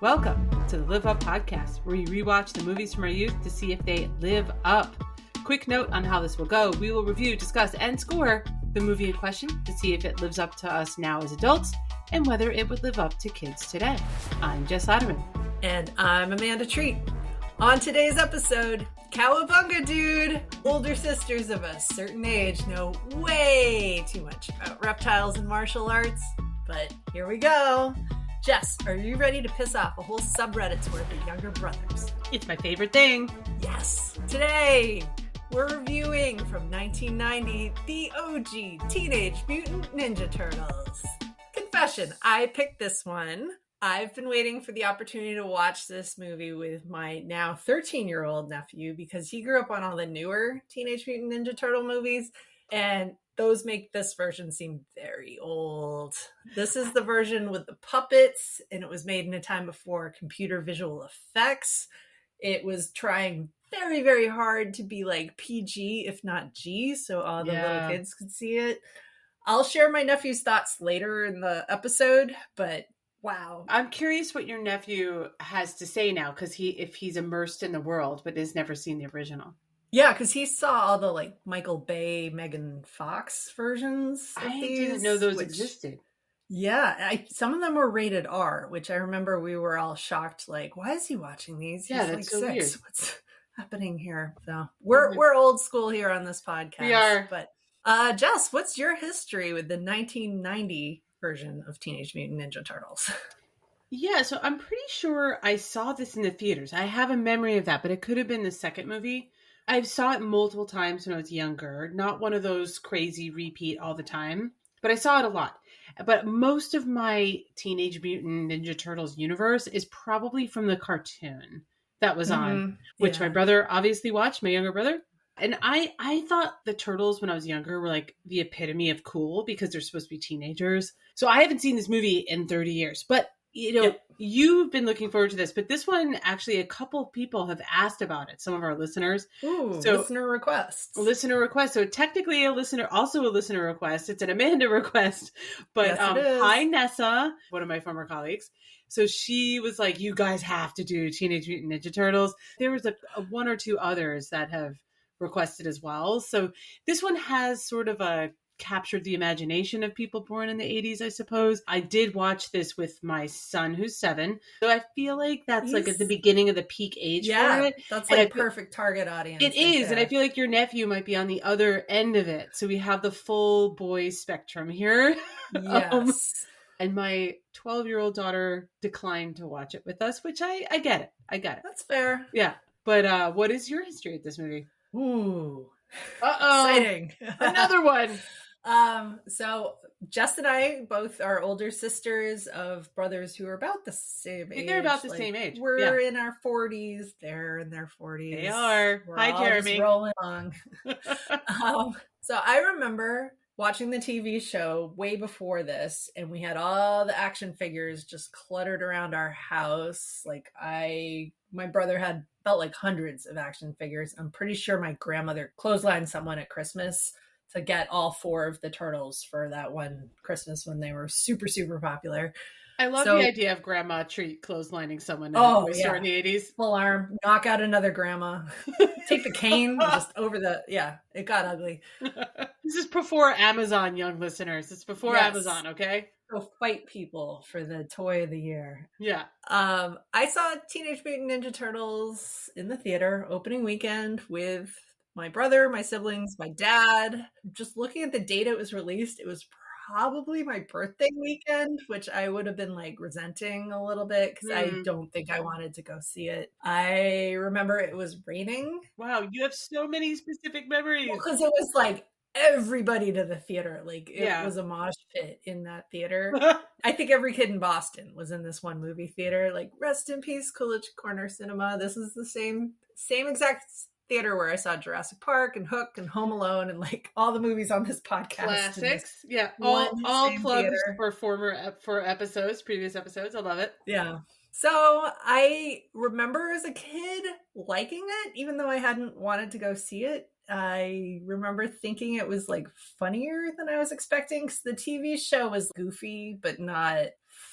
Welcome to the Live Up Podcast, where we rewatch the movies from our youth to see if they live up. Quick note on how this will go. We will review, discuss, and score the movie in question to see if it lives up to us now as adults and whether it would live up to kids today. I'm Jess Otterman. And I'm Amanda Treat. On today's episode, cawabunga'd, older sisters of a certain age know way too much about reptiles and martial arts. But here we go. Jess, are you ready to piss off a whole subreddit's worth of younger brothers? It's my favorite thing. Yes. Today, we're reviewing from 1990, the OG Teenage Mutant Ninja Turtles. Confession, I picked this one. I've been waiting for the opportunity to watch this movie with my now 13-year-old nephew because he grew up on all the newer Teenage Mutant Ninja Turtle movies, and those make this version seem very old. This is the version with the puppets, and it was made in a time before computer visual effects. It was trying very, very hard to be like PG, if not G, so all the little kids could see it. I'll share my nephew's thoughts later in the episode, but wow. I'm curious what your nephew has to say now, because if he's immersed in the world but has never seen the original. Yeah, because he saw all the like Michael Bay, Megan Fox versions of these. I didn't know those existed. Yeah, some of them were rated R, which I remember we were all shocked. Like, why is he watching these? He's that's like so 6. weird. What's happening here? So we're old school here on this podcast. We are. But Jess, what's your history with the 1990 version of Teenage Mutant Ninja Turtles? Yeah, so I'm pretty sure I saw this in the theaters. I have a memory of that, but it could have been the second movie. I saw it multiple times when I was younger. Not one of those crazy repeat all the time, but I saw it a lot. But most of my Teenage Mutant Ninja Turtles universe is probably from the cartoon that was on, which my brother obviously watched, my younger brother. And I thought the Turtles when I was younger were like the epitome of cool because they're supposed to be teenagers. So I haven't seen this movie in 30 years, but you've been looking forward to this, but this one, actually, a couple people have asked about it. Some of our listeners. Ooh, so, listener requests. So technically a listener request. It's an Amanda request. But yes, hi, Nessa, one of my former colleagues. So she was like, you guys have to do Teenage Mutant Ninja Turtles. There was a one or two others that have requested as well. So this one has sort of captured the imagination of people born in the 80s, I suppose. I did watch this with my son, who's 7. So I feel like that's like at the beginning of the peak age for it. That's like perfect target audience. It is. And I feel like your nephew might be on the other end of it. So we have the full boy spectrum here. Yes. And my 12-year-old daughter declined to watch it with us, which I get it. I get it. That's fair. Yeah. But what is your history with this movie? Ooh. Uh-oh. Exciting. Another one. So Jess and I both are older sisters of brothers who are about the same age. They're about the same age. We're in our 40s. They're in their 40s. They are. We're Hi, all Jeremy. Just rolling along. So I remember watching the TV show way before this, and we had all the action figures just cluttered around our house. Like my brother felt like hundreds of action figures. I'm pretty sure my grandmother clotheslined someone at Christmas to get all 4 of the turtles for that one Christmas when they were super, super popular. I love the idea of Grandma Treat clotheslining someone in a store in the 80s. Full arm, knock out another grandma, take the cane just over it got ugly. This is before Amazon, young listeners. It's before Amazon, okay? Go fight people for the toy of the year. Yeah. I saw Teenage Mutant Ninja Turtles in the theater opening weekend with my brother, my siblings, my dad. Just looking at the date it was released, it was probably my birthday weekend, which I would have been like resenting a little bit because I don't think I wanted to go see it. I remember it was raining. Wow, you have so many specific memories. Because it was like everybody to the theater. Like it was a mosh pit in that theater. I think every kid in Boston was in this one movie theater. Like rest in peace, Coolidge Corner Cinema. This is the same exact theater where I saw Jurassic Park and Hook and Home Alone and like all the movies on this podcast. Classics. Yeah. All plugs for episodes, previous episodes. I love it. Yeah. So I remember as a kid liking it, even though I hadn't wanted to go see it. I remember thinking it was like funnier than I was expecting because the TV show was goofy, but not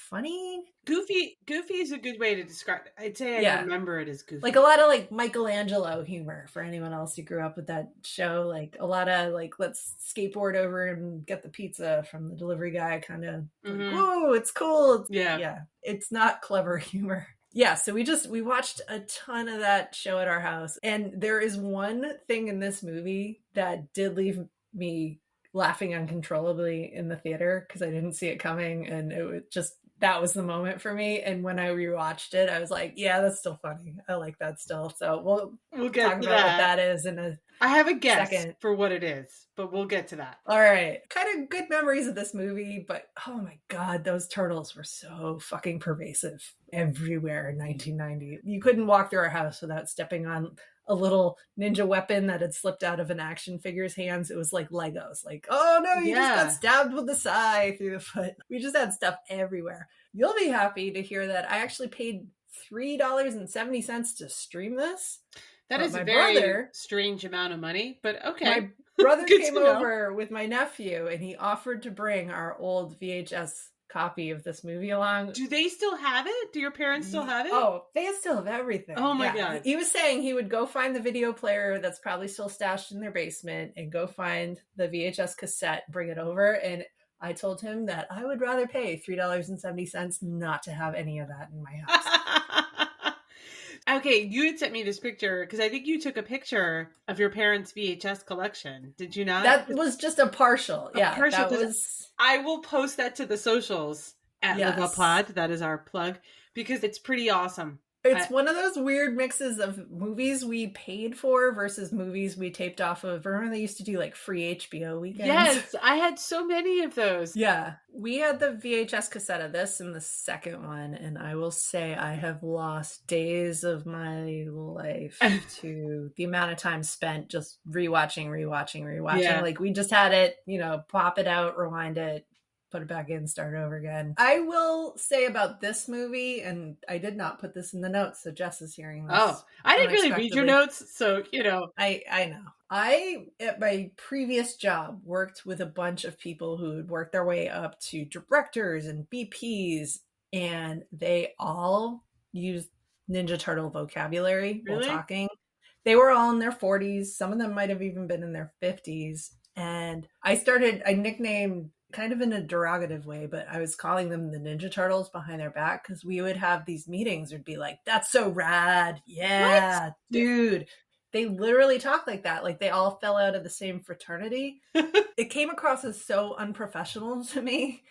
funny. Goofy is a good way to describe it. I'd say I remember it as goofy. Like a lot of like Michelangelo humor for anyone else who grew up with that show. Like a lot of like, let's skateboard over and get the pizza from the delivery guy kind of like, whoa, it's cool. Yeah. It's not clever humor. Yeah, so we watched a ton of that show at our house. And there is one thing in this movie that did leave me laughing uncontrollably in the theater because I didn't see it coming, and it was just, that was the moment for me. And when I rewatched it, I was like, yeah, that's still funny. I like that still. So we'll get talk about what that is in a I have a guess second for what it is, but we'll get to that. All right. Kind of good memories of this movie, but oh my God, those turtles were so fucking pervasive everywhere in 1990. You couldn't walk through our house without stepping on a little ninja weapon that had slipped out of an action figure's hands. It was like Legos. Like, oh no, you just got stabbed with the sai through the foot. We just had stuff everywhere. You'll be happy to hear that I actually paid $3.70 to stream this. That is a very strange amount of money, but okay. My brother came over with my nephew, and he offered to bring our old VHS copy of this movie along. Do they still have it? Do your parents still have it? Oh, they still have everything. Oh my God. He was saying he would go find the video player that's probably still stashed in their basement and go find the VHS cassette, bring it over. And I told him that I would rather pay $3.70 not to have any of that in my house. Okay, you had sent me this picture because I think you took a picture of your parents' VHS collection. Did you not? That was just a partial. That was. I will post that to the socials at Live Up Pod. That is our plug because it's pretty awesome. It's one of those weird mixes of movies we paid for versus movies we taped off of. Remember they used to do like free HBO weekends? Yes, I had so many of those. Yeah. We had the VHS cassette of this and the second one, and I will say I have lost days of my life to the amount of time spent just rewatching. Yeah. Like we just had it, pop it out, rewind it, put it back in, start over again. I will say about this movie, and I did not put this in the notes, so Jess is hearing this. Oh, I didn't really read your notes, so, I know. I, at my previous job, worked with a bunch of people who had worked their way up to directors and BPs, and they all used Ninja Turtle vocabulary while talking. They were all in their 40s. Some of them might have even been in their 50s. And I nicknamed, kind of in a derogative way, but I was calling them the Ninja Turtles behind their back because we would have these meetings. It'd be like, that's so rad. Yeah, what? Dude. They literally talk like that. Like they all fell out of the same fraternity. It came across as so unprofessional to me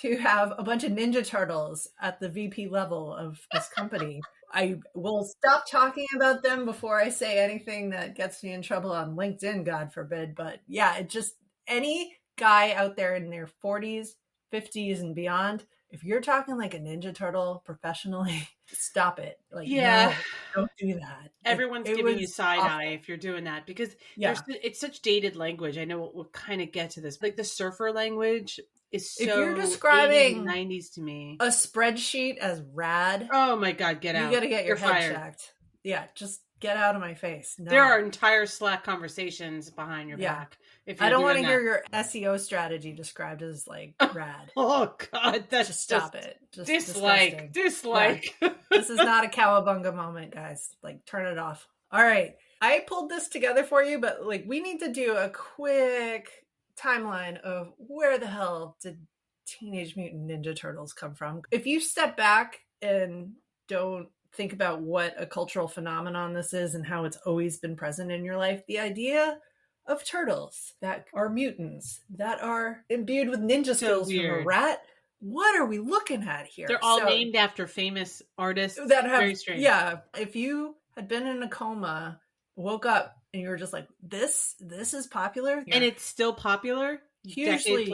to have a bunch of Ninja Turtles at the VP level of this company. I will stop talking about them before I say anything that gets me in trouble on LinkedIn, God forbid. But yeah, it just, any guy out there in their 40s, 50s and beyond, if you're talking like a Ninja Turtle professionally, stop it. Like, no, don't do that. Everyone's giving you side eye if you're doing that because it's such dated language. I know we'll kind of get to this. Like the surfer language is so, if you're describing 80s, 90s to me, a spreadsheet as rad. Oh my God, get out. You got to get your head checked. Yeah, just get out of my face. No. There are entire Slack conversations behind your back. If I don't want to hear your SEO strategy described as like rad. Oh God, that's just stop it. Just dislike. Yeah. This is not a cowabunga moment, guys. Like turn it off. All right. I pulled this together for you, but like we need to do a quick timeline of where the hell did Teenage Mutant Ninja Turtles come from? If you step back and don't think about what a cultural phenomenon this is and how it's always been present in your life, the idea of turtles that are mutants, that are imbued with ninja skills from a rat. What are we looking at here? They're all named after famous artists. That have, very strange. Yeah. If you had been in a coma, woke up, and you were just like, this is popular? Yeah. And it's still popular? Hugely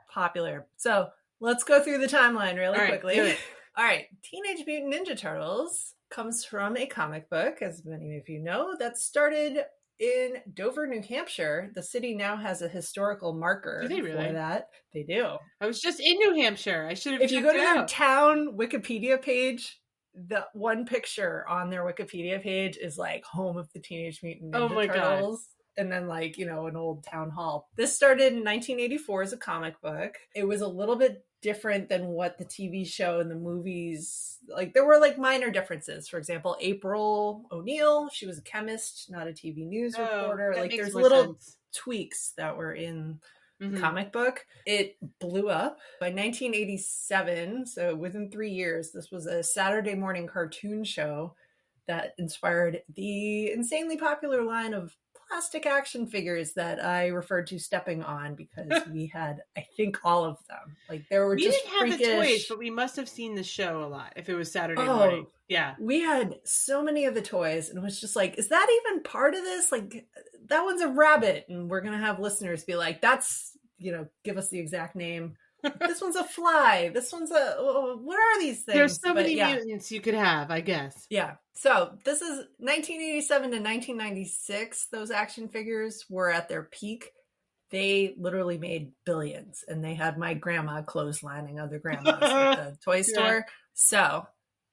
popular. So let's go through the timeline really quickly. Do it. All right. Teenage Mutant Ninja Turtles comes from a comic book, as many of you know, that started in Dover, New Hampshire. The city now has a historical marker for that. They do. I was just in New Hampshire. I should have. If you go to their town Wikipedia page, the one picture on their Wikipedia page is like home of the Teenage Mutant Ninja Turtles. and then like, an old town hall. This started in 1984 as a comic book. It was a little bit different than what the TV show and the movies, like there were like minor differences. For example, April O'Neil, she was a chemist, not a TV news reporter. Like there's little tweaks that were in the comic book. It blew up by 1987. So within 3 years, this was a Saturday morning cartoon show that inspired the insanely popular line of plastic action figures that I referred to stepping on, because we had, I think, all of them. Like there were we just didn't have freakish... the toys, but we must have seen the show a lot if it was Saturday morning. Yeah. We had so many of the toys, and it was just like, is that even part of this? Like that one's a rabbit, and we're going to have listeners be like, that's, give us the exact name. This one's a fly. This one's what are these things? There's so many mutants you could have, I guess. Yeah. So this is 1987 to 1996. Those action figures were at their peak. They literally made billions, and they had my grandma clotheslining other grandmas at the toy store. So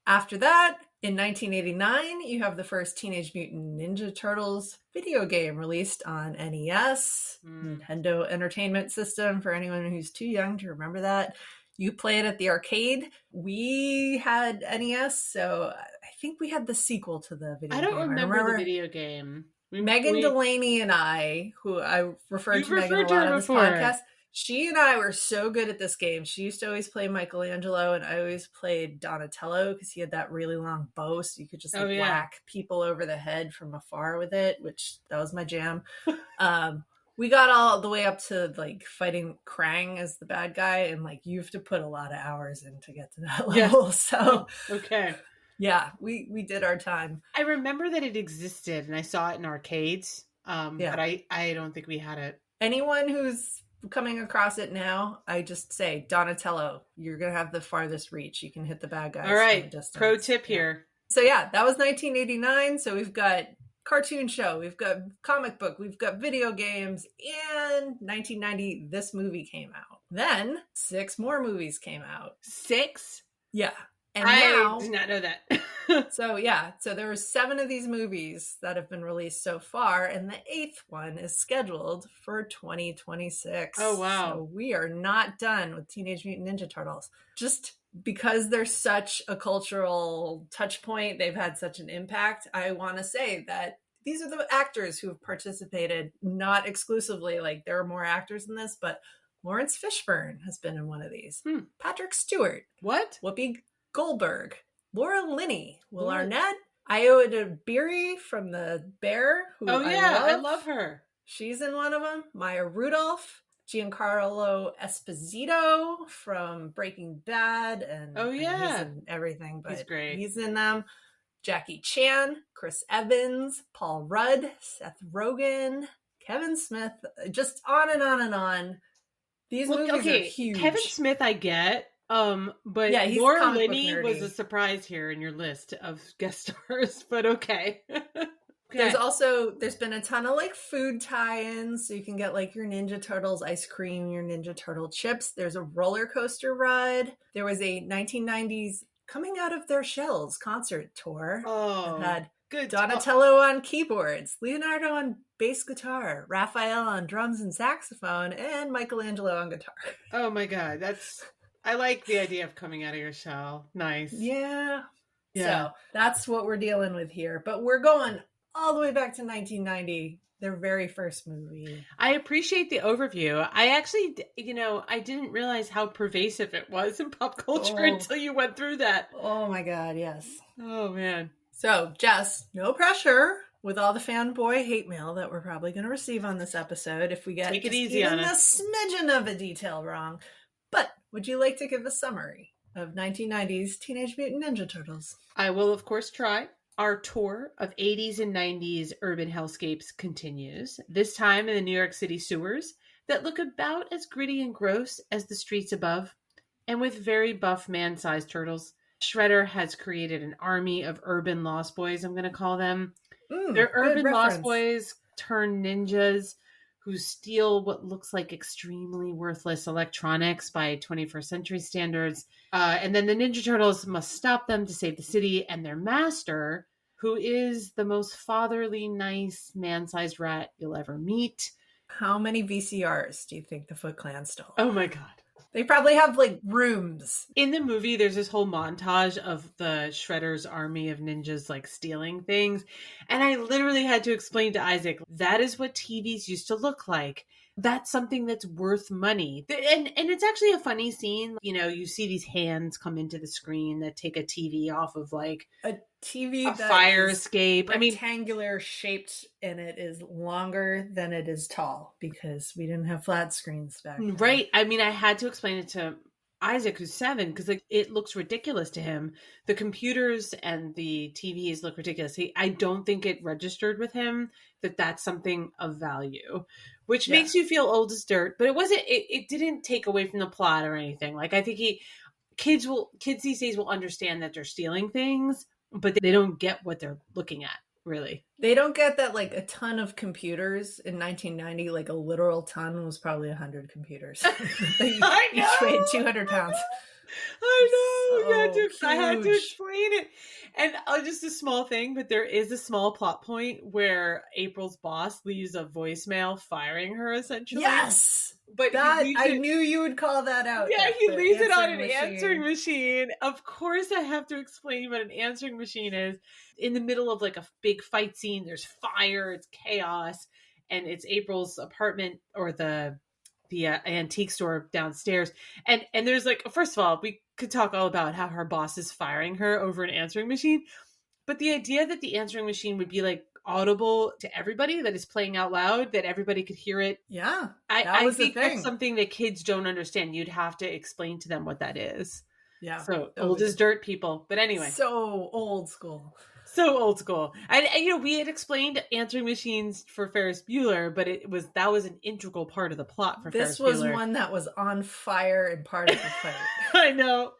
after that, in 1989, you have the first Teenage Mutant Ninja Turtles video game released on NES, Nintendo Entertainment System, for anyone who's too young to remember that. You play it at the arcade. We had NES, so I think we had the sequel to the video game. I don't remember the video game. Megan Delaney and I, who I referred to Megan a lot on this podcast, she and I were so good at this game. She used to always play Michelangelo, and I always played Donatello because he had that really long bow, so you could just whack people over the head from afar with it, which that was my jam. We got all the way up to like fighting Krang as the bad guy, and like you have to put a lot of hours in to get to that level. So okay. Yeah, we did our time. I remember that it existed, and I saw it in arcades, but I don't think we had it. Anyone who's coming across it now, I just say, Donatello, you're going to have the farthest reach. You can hit the bad guys. All right. Pro tip here. So yeah, that was 1989. So we've got cartoon show, we've got comic book, we've got video games, and 1990, this movie came out. Then 6 more movies came out. 6? Yeah. And I did not know that. So there were 7 of these movies that have been released so far, and the 8th one is scheduled for 2026. Oh, wow. So we are not done with Teenage Mutant Ninja Turtles. Just because they're such a cultural touch point, they've had such an impact, I want to say that these are the actors who have participated, not exclusively, like there are more actors in this, but Lawrence Fishburne has been in one of these. Patrick Stewart. What? Whoopi Goldberg, Laura Linney, Will Arnett, Iowa Beery from The Bear, who I love her. She's in one of them. Maya Rudolph, Giancarlo Esposito from Breaking Bad, and he's in everything, but he's great. He's in them. Jackie Chan, Chris Evans, Paul Rudd, Seth Rogen, Kevin Smith, just on and on and on. These movies are huge. Kevin Smith, I get. But Laura Linney was a surprise here in your list of guest stars, but okay. There's been a ton of like food tie-ins, so you can get like your Ninja Turtles ice cream, your Ninja Turtle chips. There's a roller coaster ride. There was a 1990s Coming Out of Their Shells concert tour. Oh, that had Donatello on keyboards, Leonardo on bass guitar, Raphael on drums and saxophone, and Michelangelo on guitar. Oh my God, I like the idea of coming out of your shell. Nice. Yeah. So that's what we're dealing with here. But we're going all the way back to 1990, their very first movie. I appreciate the overview. I actually, I didn't realize how pervasive it was in pop culture until you went through that. Oh my God, yes. Oh man. So, Jess, no pressure with all the fanboy hate mail that we're probably going to receive on this episode if we get Take it easy on us. a smidgen of a detail wrong. But would you like to give a summary of 1990s Teenage Mutant Ninja Turtles? I will, of course, try. Our tour of 80s and 90s urban hellscapes continues, this time in the New York City sewers that look about as gritty and gross as the streets above, and with very buff man-sized turtles. Shredder has created an army of urban lost boys, I'm going to call them. They're urban lost boys turned ninjas who steal what looks like extremely worthless electronics by 21st century standards. And then the Ninja Turtles must stop them to save the city, and their master, who is the most fatherly, nice, man-sized rat you'll ever meet. How many VCRs do you think the Foot Clan stole? Oh my God. They probably have like rooms. In the movie, there's this whole montage of the Shredder's army of ninjas like stealing things. And I literally had to explain to Isaac, that is what TVs used to look like. That's something that's worth money. And it's actually a funny scene. You know, you see these hands come into the screen that take a TV off of like a TV a fire escape. Rectangular shaped, and it is longer than it is tall because we didn't have flat screens back then. Right. I mean, I had to explain it to Isaac, who's 7, because like it looks ridiculous to him. The computers and the TVs look ridiculous. I don't think it registered with him that that's something of value, which makes you feel old as dirt. But it didn't take away from the plot or anything. Like I think kids these days will understand that they're stealing things, but they don't get what they're looking at. Really, they don't get that like a ton of computers in 1990, like a literal ton was probably 100 computers. I know. Each weighed 200 pounds. I know. So I had to explain it. And just a small thing, but there is a small plot point where April's boss leaves a voicemail firing her, essentially. Yes. But I knew you would call that out. Yeah, he leaves it on an answering machine. Of course, I have to explain what an answering machine is. In the middle of like a big fight scene, there's fire, it's chaos, and it's April's apartment or the antique store downstairs. And there's like, first of all, we could talk all about how her boss is firing her over an answering machine. But the idea that the answering machine would be like audible to everybody, that is playing out loud, that everybody could hear it. Yeah. I think that's something that kids don't understand. You'd have to explain to them what that is. Yeah. So old as dirt, people. But anyway. So old school. So old school. And you know, we had explained answering machines for Ferris Bueller, but that was an integral part of the plot for Ferris Bueller. This was one that was on fire and part of the fight. I know.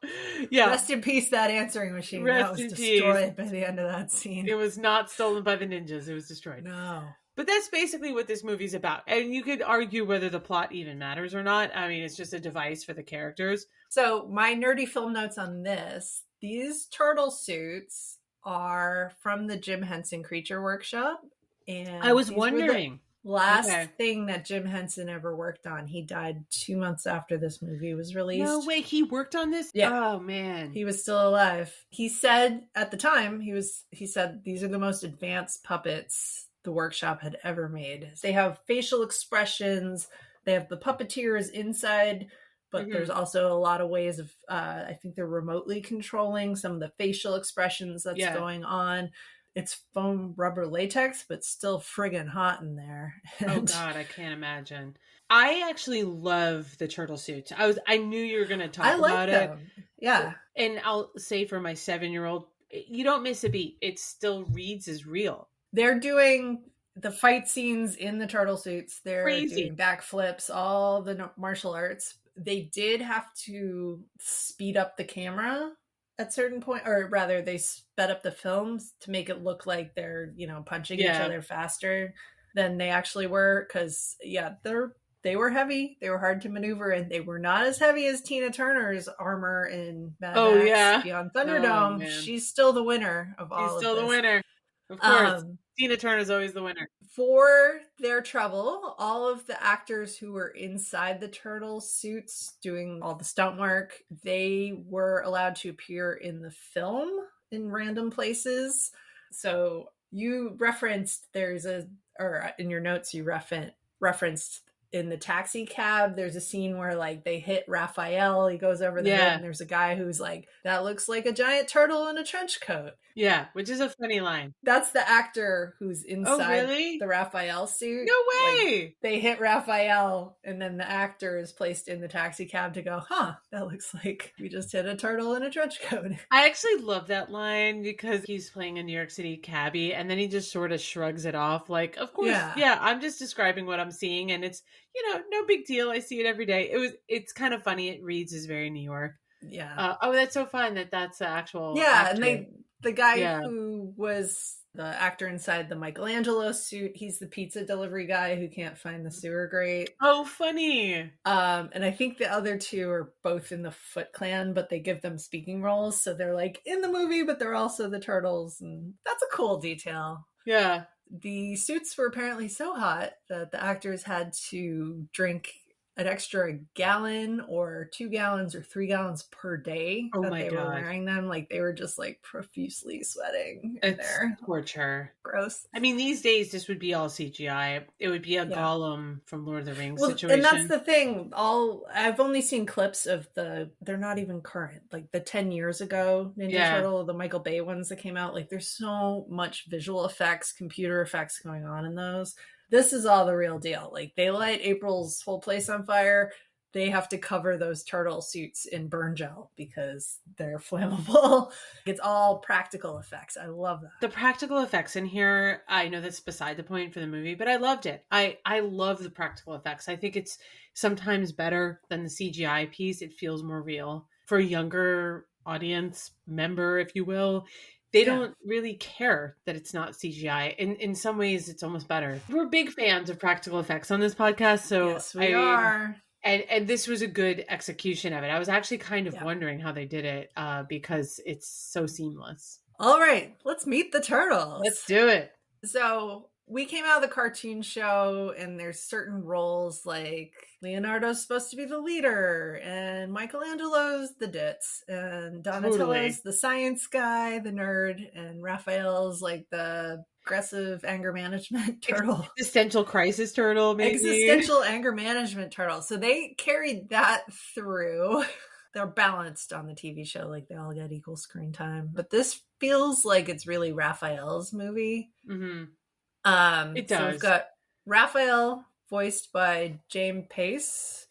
Yeah. Rest in peace, that answering machine. That was destroyed by the end of that scene. It was not stolen by the ninjas. It was destroyed. No. But that's basically what this movie's about. And you could argue whether the plot even matters or not. I mean, it's just a device for the characters. So my nerdy film notes on this, these turtle suits are from the Jim Henson Creature Workshop. And I was wondering. Last thing that Jim Henson ever worked on. He died 2 months after this movie was released. No way, he worked on this? Yeah. Oh man. He was still alive. He said at the time, he said these are the most advanced puppets the workshop had ever made. They have facial expressions, they have the puppeteers inside, but there's also a lot of ways of I think they're remotely controlling some of the facial expressions that's going on. It's foam rubber latex, but still friggin' hot in there. Oh God, I can't imagine. I actually love the turtle suits. I knew you were going to talk about it. Yeah. And I'll say for my 7-year-old, you don't miss a beat. It still reads as real. They're doing the fight scenes in the turtle suits. They're crazy. Doing backflips, all the martial arts. They did have to speed up the camera at certain point, or rather they sped up the films to make it look like they're, punching each other faster than they actually were. Cause they were heavy. They were hard to maneuver, and they were not as heavy as Tina Turner's armor in Mad Max Beyond Thunderdome. She's still the winner of all of this. She's still the winner. Of course. Tina Turner's always the winner. For their trouble, all of the actors who were inside the turtle suits doing all the stunt work, they were allowed to appear in the film in random places. So you referenced in your notes, you referenced in the taxi cab, there's a scene where like they hit Raphael, he goes over the hood, and there's a guy who's like, that looks like a giant turtle in a trench coat. Yeah, which is a funny line. That's the actor who's inside the Raphael suit. No way! Like, they hit Raphael, and then the actor is placed in the taxi cab to go, that looks like we just hit a turtle in a trench coat. I actually love that line because he's playing a New York City cabbie, and then he just sort of shrugs it off like, of course, I'm just describing what I'm seeing, and it's, no big deal. I see it every day. It's kind of funny. It reads as very New York. Yeah. That's so fun that's the actual actor. And the guy who was The actor inside the Michelangelo suit, he's the pizza delivery guy who can't find the sewer grate. Oh, funny. And I think the other two are both in the Foot Clan, but they give them speaking roles. So they're like in the movie, but they're also the turtles. And that's a cool detail. Yeah. The suits were apparently so hot that the actors had to drink an extra gallon or 2 gallons or 3 gallons per day Oh that my they God. were wearing them. Like they were just like profusely sweating in It's there. torture. Gross. I mean, these days this would be all CGI. It would be a Gollum from Lord of the Rings situation. And that's the thing. I've only seen clips of they're not even current. Like the 10 years ago Ninja Turtle, the Michael Bay ones that came out, like there's so much visual effects, computer effects going on in those. This is all the real deal. Like they light April's whole place on fire. They have to cover those turtle suits in burn gel because they're flammable. It's all practical effects. I love that. The practical effects in here, I know that's beside the point for the movie, but I loved it. I love the practical effects. I think it's sometimes better than the CGI piece. It feels more real. For a younger audience member, if you will, they don't really care that it's not CGI. In some ways, it's almost better. We're big fans of practical effects on this podcast. So yes, we are. And this was a good execution of it. I was actually kind of wondering how they did it because it's so seamless. All right, let's meet the turtles. Let's do it. So we came out of the cartoon show and there's certain roles like Leonardo's supposed to be the leader and Michelangelo's the ditz and Donatello's the science guy, the nerd, and Raphael's like the aggressive anger management turtle. Existential crisis turtle, maybe. Existential anger management turtle. So they carried that through. They're balanced on the TV show, like they all get equal screen time. But this feels like it's really Raphael's movie. Mm-hmm. It does. So we've got Raphael, voiced by James Pace.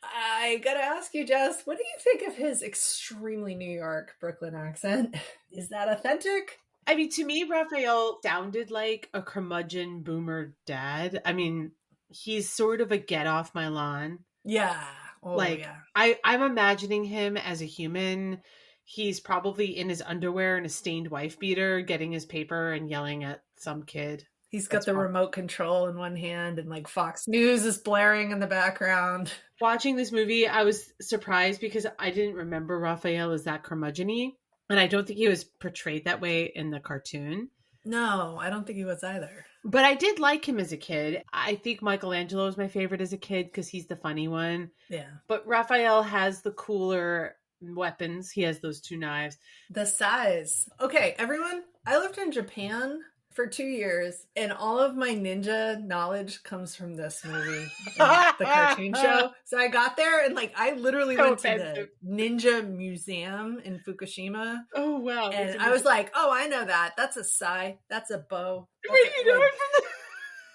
I gotta ask you, Jess, what do you think of his extremely New York, Brooklyn accent? Is that authentic? I mean, to me, Raphael sounded like a curmudgeon boomer dad. I mean, he's sort of a get off my lawn. Yeah. Oh, like, yeah. I'm imagining him as a human. He's probably in his underwear and a stained wife beater, getting his paper and yelling at some kid. He's got the remote control in one hand and like Fox News is blaring in the background. Watching this movie, I was surprised because I didn't remember Raphael as that curmudgeon-y. And I don't think he was portrayed that way in the cartoon. No, I don't think he was either. But I did like him as a kid. I think Michelangelo is my favorite as a kid because he's the funny one. Yeah. But Raphael has the cooler weapons. He has those 2 knives. The size. Okay, everyone, I lived in Japan for 2 years, and all of my ninja knowledge comes from this movie, and the cartoon show. So I got there, and like I literally went to the ninja museum in Fukushima. Oh wow! And I was like, "Oh, I know that. That's a sai. That's a bow." Where you know it from?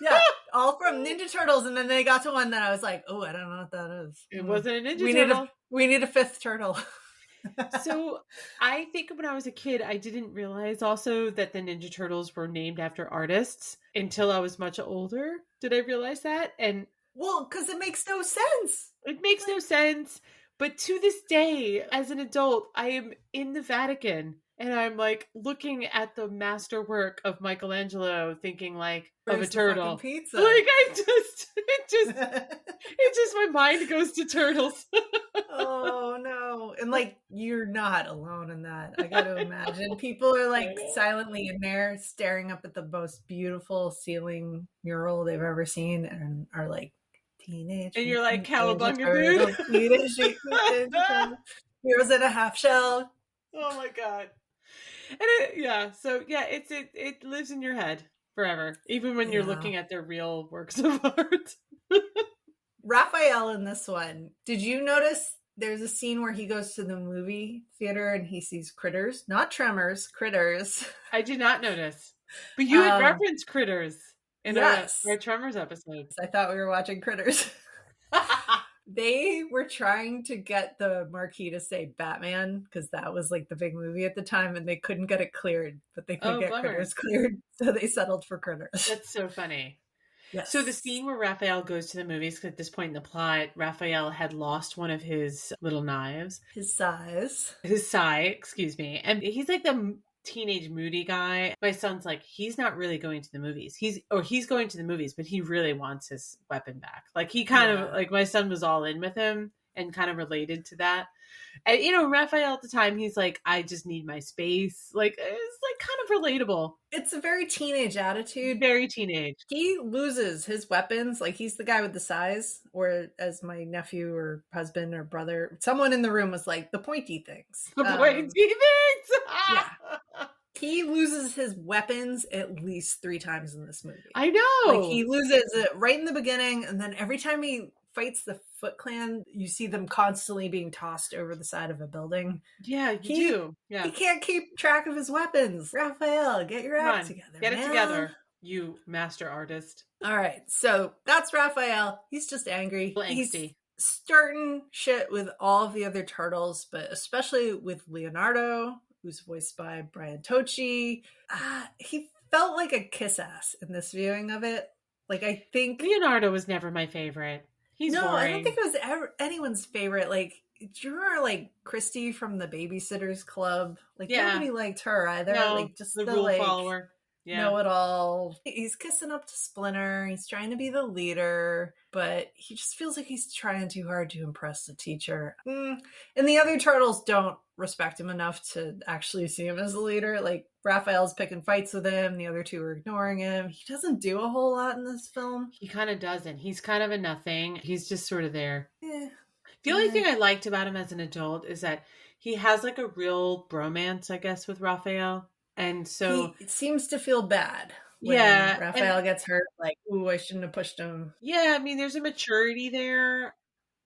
Yeah, all from Ninja Turtles, and then they got to one that I was like, "Oh, I don't know what that is." It wasn't a Ninja Turtle. We need a 5th turtle. So I think when I was a kid, I didn't realize also that the Ninja Turtles were named after artists until I was much older. Did I realize that? And well, because it makes no sense. It makes no sense. But to this day, as an adult, I am in the Vatican and I'm like looking at the masterwork of Michelangelo, thinking like of a turtle. Pizza. Like it just my mind goes to turtles. Oh no. And like you're not alone in that. I gotta imagine people are like silently in there staring up at the most beautiful ceiling mural they've ever seen and are like teenage. And you're like cawabunga'd, dude. Heroes in a half shell. Oh my god. And it lives in your head forever, even when you're looking at their real works of art. Raphael in this one, did you notice there's a scene where he goes to the movie theater and he sees critters? Not Tremors, critters. I did not notice. But you had referenced critters in our Tremors episode. I thought we were watching Critters. They were trying to get the marquee to say Batman because that was like the big movie at the time and they couldn't get it cleared, but they could get Critters cleared. So they settled for Critters. That's so funny. Yes. So the scene where Raphael goes to the movies, because at this point in the plot, Raphael had lost one of his little knives. His sai, excuse me. And he's like the teenage moody guy. My son's like, he's not really going to the movies. He's going to the movies, but he really wants his weapon back. Like he kind of like my son was all in with him and kind of related to that. And Raphael at the time, he's like, I just need my space. Like it's like kind of relatable. It's a very teenage attitude. Very teenage. He loses his weapons. Like he's the guy with the size, or as my nephew or husband or brother, someone in the room was like, the pointy things. The pointy things. Yeah. He loses his weapons at least 3 times in this movie. I know. Like he loses it right in the beginning, and then every time he fights the Foot Clan, you see them constantly being tossed over the side of a building. Yeah, you do. Yeah. He can't keep track of his weapons. Raphael, get your act together. Get it together, you master artist. All right, so that's Raphael. He's just angry. He's starting shit with all of the other turtles, but especially with Leonardo, who's voiced by Brian Tochi. He felt like a kiss ass in this viewing of it. Like, I think Leonardo was never my favorite. He's boring. I don't think it was ever anyone's favorite. Like, do you remember like Christy from the Babysitters Club? Like nobody liked her either. No, like just the rule follower. Yeah. Know it all. He's kissing up to Splinter. He's trying to be the leader, but he just feels like he's trying too hard to impress the teacher. And the other turtles don't respect him enough to actually see him as a leader. Like Raphael's picking fights with him. The other 2 are ignoring him. He doesn't do a whole lot in this film. He kind of doesn't. He's kind of a nothing. He's just sort of there. Yeah. The only thing I liked about him as an adult is that he has like a real bromance, I guess, with Raphael. And so it seems to feel bad when Raphael gets hurt. Like, ooh, I shouldn't have pushed him. Yeah, I mean, there's a maturity there.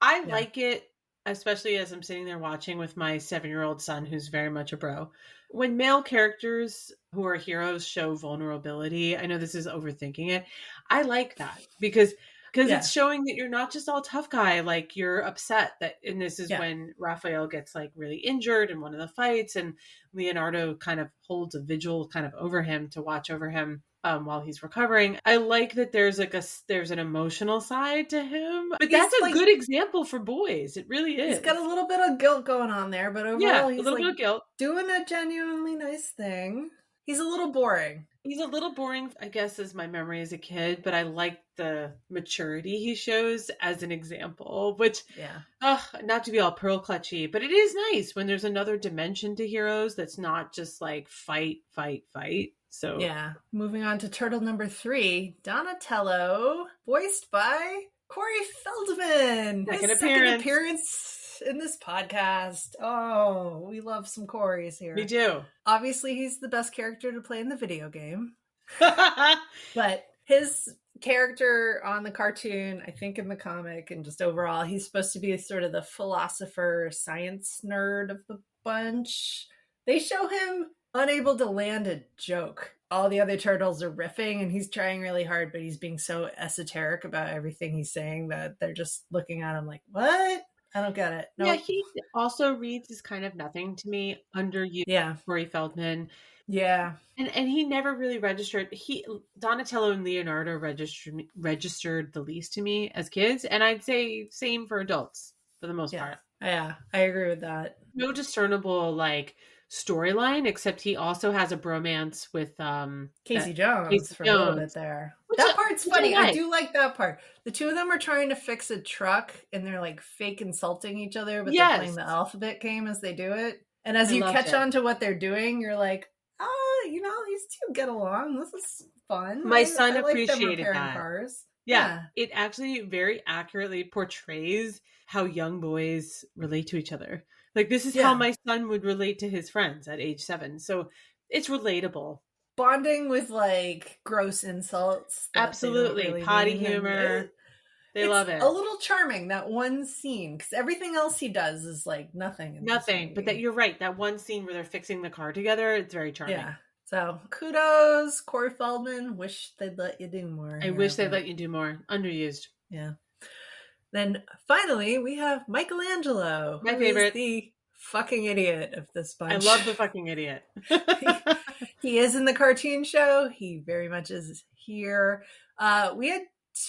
I like it, especially as I'm sitting there watching with my 7-year-old son, who's very much a bro. When male characters who are heroes show vulnerability, I know this is overthinking it. I like that because it's showing that you're not just all tough guy. Like you're upset that, and this is when Raphael gets like really injured in one of the fights, and Leonardo kind of holds a vigil kind of over him to watch over him while he's recovering. I like that there's an emotional side to him, but that's a good example for boys. It really is. He's got a little bit of guilt going on there, but overall he's a little bit of guilt, doing a genuinely nice thing. He's a little boring. He's a little boring, I guess, is my memory as a kid, but I like the maturity he shows as an example, which, not to be all pearl clutchy, but it is nice when there's another dimension to heroes that's not just like fight. So, moving on to turtle number 3, Donatello, voiced by Corey Feldman. Second appearance in this podcast. Oh, we love some Corys here. We do. Obviously, he's the best character to play in the video game. But his character on the cartoon, I think in the comic and just overall, he's supposed to be sort of the philosopher, science nerd of the bunch. They show him unable to land a joke. All the other turtles are riffing and he's trying really hard, but he's being so esoteric about everything he's saying that they're just looking at him like, what? I don't get it. No. Yeah, he also reads as kind of nothing to me under you, Corey Feldman. Yeah. And he never really registered. Donatello and Leonardo registered the least to me as kids. And I'd say same for adults for the most part. Yeah, I agree with that. No discernible like storyline, except he also has a bromance with Casey Jones for a little bit there. That part's funny. I do like that part. The 2 of them are trying to fix a truck and they're like fake insulting each other, but they're playing the alphabet game as they do it. And as you catch on to what they're doing, you're like, these 2 get along. This is fun. My son appreciated that. Cars. Yeah, it actually very accurately portrays how young boys relate to each other. Like, this is how my son would relate to his friends at age 7. So it's relatable. Bonding with, like, gross insults. Absolutely. Really potty humor. They love it. A little charming, that one scene. Because everything else he does is, like, nothing. Nothing. But you're right. That one scene where they're fixing the car together, it's very charming. Yeah. So, kudos, Corey Feldman. Wish they'd let you do more. I wish they'd let you do more. Underused. Yeah. Then finally, we have Michelangelo. My favorite. The fucking idiot of this bunch. I love the fucking idiot. He is in the cartoon show. He very much is here. We had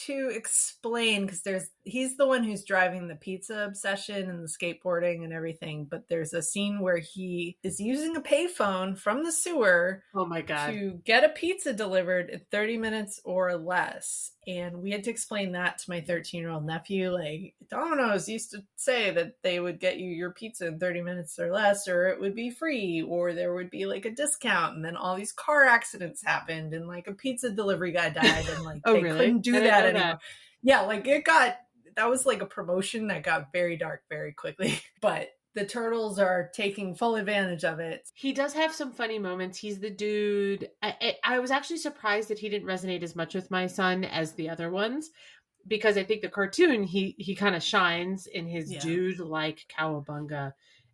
to explain because he's the one who's driving the pizza obsession and the skateboarding and everything. But there's a scene where he is using a payphone from the sewer Oh my God. to get a pizza delivered in 30 minutes or less. And we had to explain that to my 13-year-old nephew. Like, Domino's used to say that they would get you your pizza in 30 minutes or less, or it would be free, or there would be like a discount. And then all these car accidents happened, and like a pizza delivery guy died, and like Oh, they really? couldn't do I didn't that know anymore. that. Yeah, like that was like a promotion that got very dark very quickly. But the turtles are taking full advantage of it. He does have some funny moments. He's the dude. I was actually surprised that he didn't resonate as much with my son as the other ones, because I think the cartoon, he kind of shines in his dude-like cowabunga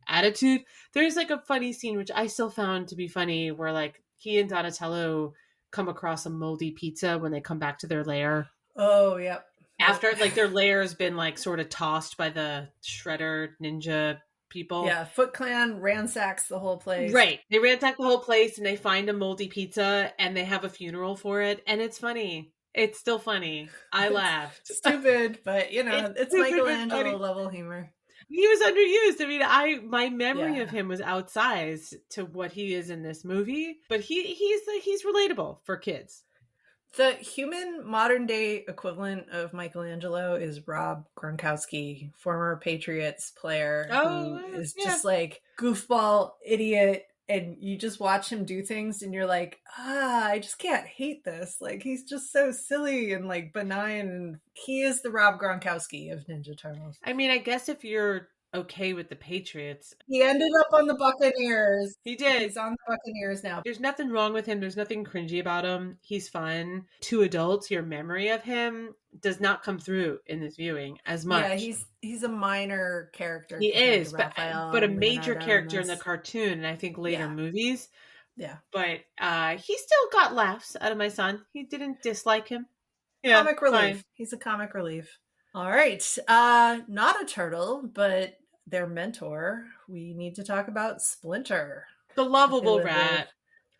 attitude. There's like a funny scene, which I still found to be funny, where like he and Donatello come across a moldy pizza when they come back to their lair. Oh, yep. After like their lair has been like sort of tossed by the Shredder ninja people. Yeah, Foot Clan ransacks the whole place. Right. They ransack the whole place and they find a moldy pizza and they have a funeral for it. And it's funny. It's still funny. I laughed. Stupid, but you know, it's Michelangelo level humor. He was underused. I mean, my memory of him was outsized to what he is in this movie, but he's relatable for kids. The human modern day equivalent of Michelangelo is Rob Gronkowski, former Patriots player, who is just like goofball idiot. And you just watch him do things and you're like, I just can't hate this. Like, he's just so silly and like benign. And he is the Rob Gronkowski of Ninja Turtles. I mean, I guess if you're okay with the Patriots. He ended up on the Buccaneers. He did. He's on the Buccaneers now. There's nothing wrong with him. There's nothing cringy about him. He's fun. To adults, your memory of him does not come through in this viewing as much. Yeah, he's a minor character. He is, but a major character in the cartoon, and I think later movies. Yeah. But he still got laughs out of my son. He didn't dislike him. Yeah, comic relief. Fine. He's a comic relief. All right. Not a turtle, but their mentor. We need to talk about Splinter. The lovable rat.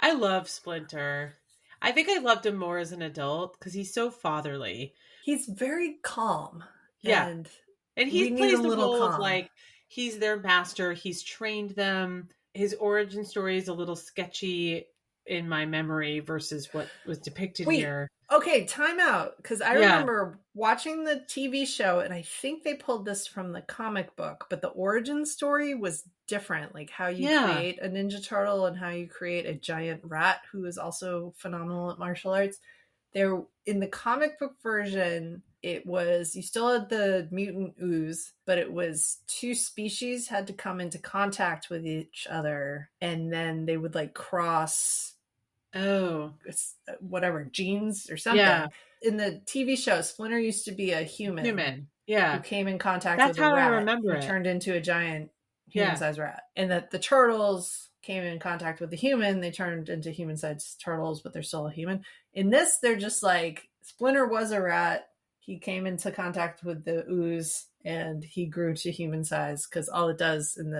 I love Splinter. I think I loved him more as an adult because he's so fatherly. He's very calm. Yeah. And he plays the role of like, he's their master. He's trained them. His origin story is a little sketchy in my memory versus what was depicted here. Okay, time out. Because I remember watching the TV show, and I think they pulled this from the comic book, but the origin story was different. Like how you create a Ninja Turtle and how you create a giant rat who is also phenomenal at martial arts. There, in the comic book version, it was, you still had the mutant ooze, but it was two species had to come into contact with each other, and then they would like cross whatever genes or something. Yeah. In the TV show, Splinter used to be a human. Who came in contact with a rat. That's how I remember it. Turned into a giant human-sized rat. And that the turtles came in contact with the human, they turned into human-sized turtles, but they're still a human. In this, they're just like, Splinter was a rat, he came into contact with the ooze, and he grew to human size, because all it does in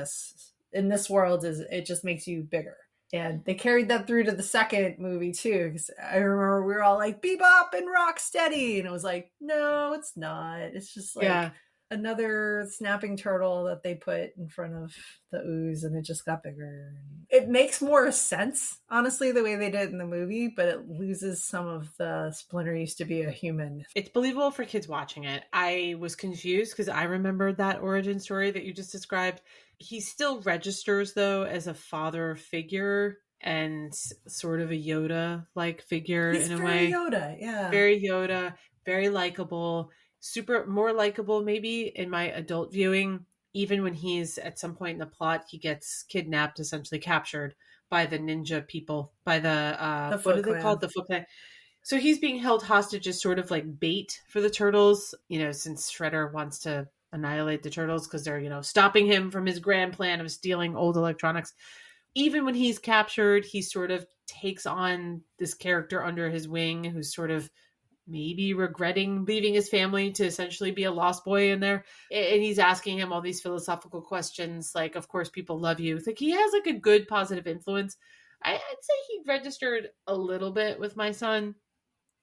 this world is it just makes you bigger. And they carried that through to the second movie too, because I remember we were all like, Bebop and Rocksteady, and it was like, no, it's not. It's just like another snapping turtle that they put in front of the ooze, and it just got bigger. It makes more sense, honestly, the way they did it in the movie, but it loses some of the Splinter used to be a human. It's believable for kids watching it. I was confused because I remembered that origin story that you just described. He still registers, though, as a father figure and sort of a Yoda-like figure in a way. He's very Yoda, yeah. Very Yoda, very likable, more likable maybe in my adult viewing. Even when he's, at some point in the plot, he gets kidnapped, essentially captured by the ninja people, by the what are they called? The Foot Clan. So he's being held hostage as sort of like bait for the turtles, since Shredder wants to annihilate the turtles because they're, stopping him from his grand plan of stealing old electronics. Even when he's captured, he sort of takes on this character under his wing who's sort of maybe regretting leaving his family to essentially be a lost boy in there. And he's asking him all these philosophical questions. Like, of course, people love you. It's like he has like a good positive influence. I'd say he registered a little bit with my son.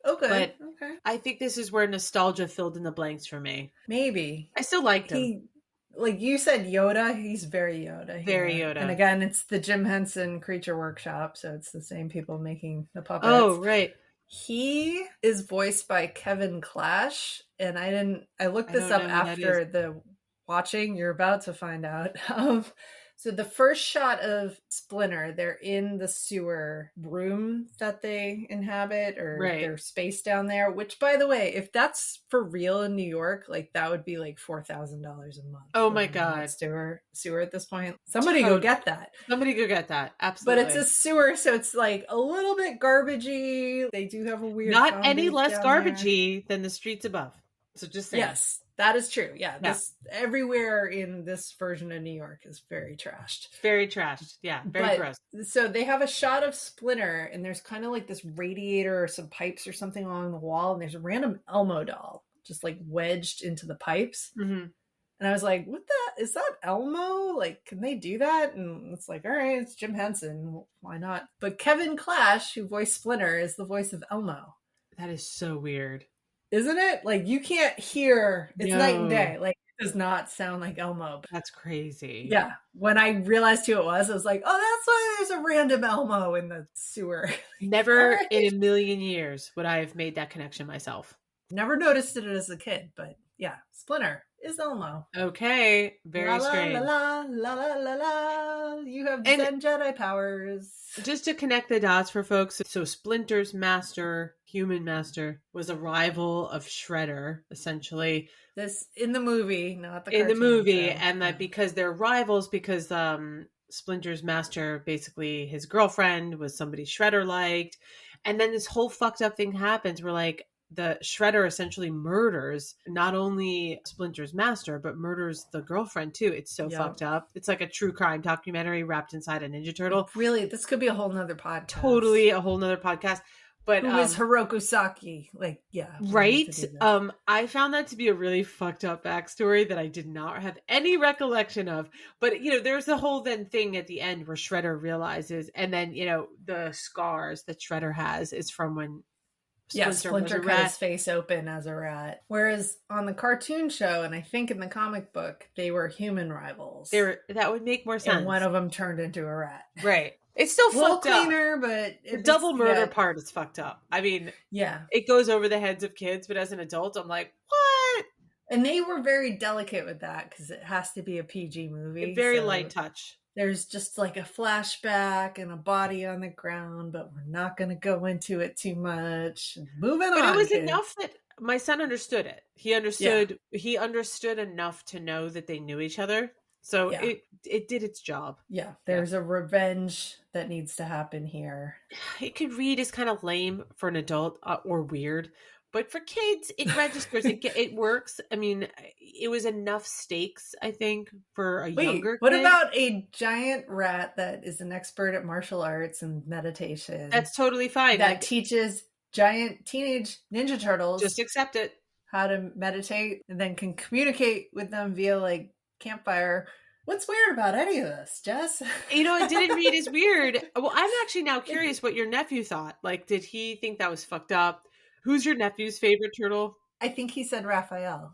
Okay. But Okay. I think this is where nostalgia filled in the blanks for me. Maybe. I still liked him. Like you said, Yoda, he's very Yoda here. Very Yoda. And again, it's the Jim Henson Creature Workshop, so it's the same people making the puppets. Oh, right. He is voiced by Kevin Clash, and I looked this up after the watching. You're about to find out. So the first shot of Splinter, they're in the sewer room that they inhabit, or their space down there, which, by the way, if that's for real in New York, like that would be like $4,000 a month. Oh my God. Sewer at this point. Somebody go get that. Somebody go get that. Absolutely. But it's a sewer, so it's like a little bit garbagey. They do have a weird not any less garbagey than the streets above. So just saying. Yes. That is true. Yeah. This everywhere in this version of New York is very trashed. Very trashed. Yeah. Very gross. So they have a shot of Splinter, and there's kind of like this radiator or some pipes or something along the wall, and there's a random Elmo doll just like wedged into the pipes. Mm-hmm. And I was like, what is that Elmo? Like, can they do that? And it's like, all right, it's Jim Henson. Why not? But Kevin Clash, who voiced Splinter, is the voice of Elmo. That is so weird. Isn't it? Like, you can't hear. It's night and day. Like, it does not sound like Elmo. That's crazy. Yeah. When I realized who it was, I was like, oh, that's why there's a random Elmo in the sewer. Never in a million years would I have made that connection myself. Never noticed it as a kid, but yeah, Splinter is Elmo. Okay. Very strange. La, la, la, la, la. You have Zen Jedi powers. Just to connect the dots for folks, so Splinter's master, human master, was a rival of Shredder, essentially. This in the movie, not the cartoon. In the movie, show. And that because they're rivals, because Splinter's master, basically his girlfriend, was somebody Shredder liked. And then this whole fucked up thing happens where, like, the Shredder essentially murders not only Splinter's master, but murders the girlfriend too. It's so fucked up. It's like a true crime documentary wrapped inside a Ninja Turtle. Really, this could be a whole nother podcast. Totally a whole nother podcast. But who is Hiroku Saki? Like, yeah. Right? I found that to be a really fucked up backstory that I did not have any recollection of. But, you know, there's the whole then thing at the end where Shredder realizes, and then, you know, the scars that Shredder has is from when Splinter cut his face open as a rat. Whereas on the cartoon show, and I think in the comic book, they were human rivals. That would make more sense. And one of them turned into a rat. Right. It's still fucked up. Cleaner, but the double murder part is fucked up. I mean, it goes over the heads of kids, but as an adult, I'm like, what? And they were very delicate with that because it has to be a PG movie. A very light touch. There's just like a flashback and a body on the ground, but we're not going to go into it too much. Moving on. But it was enough that my son understood it. He understood. Yeah. He understood enough to know that they knew each other. So it did its job. Yeah, there's a revenge that needs to happen here. It could read as kind of lame for an adult or weird. But for kids, it registers. It works. I mean, it was enough stakes, I think, for a younger kid. What about a giant rat that is an expert at martial arts and meditation? That's totally fine. That teaches giant teenage Ninja Turtles. Just accept it. How to meditate and then can communicate with them via like campfire. What's weird about any of this, Jess? You know, it didn't read as weird. Well, I'm actually now curious what your nephew thought. Like, did he think that was fucked up? Who's your nephew's favorite turtle? I think he said Raphael.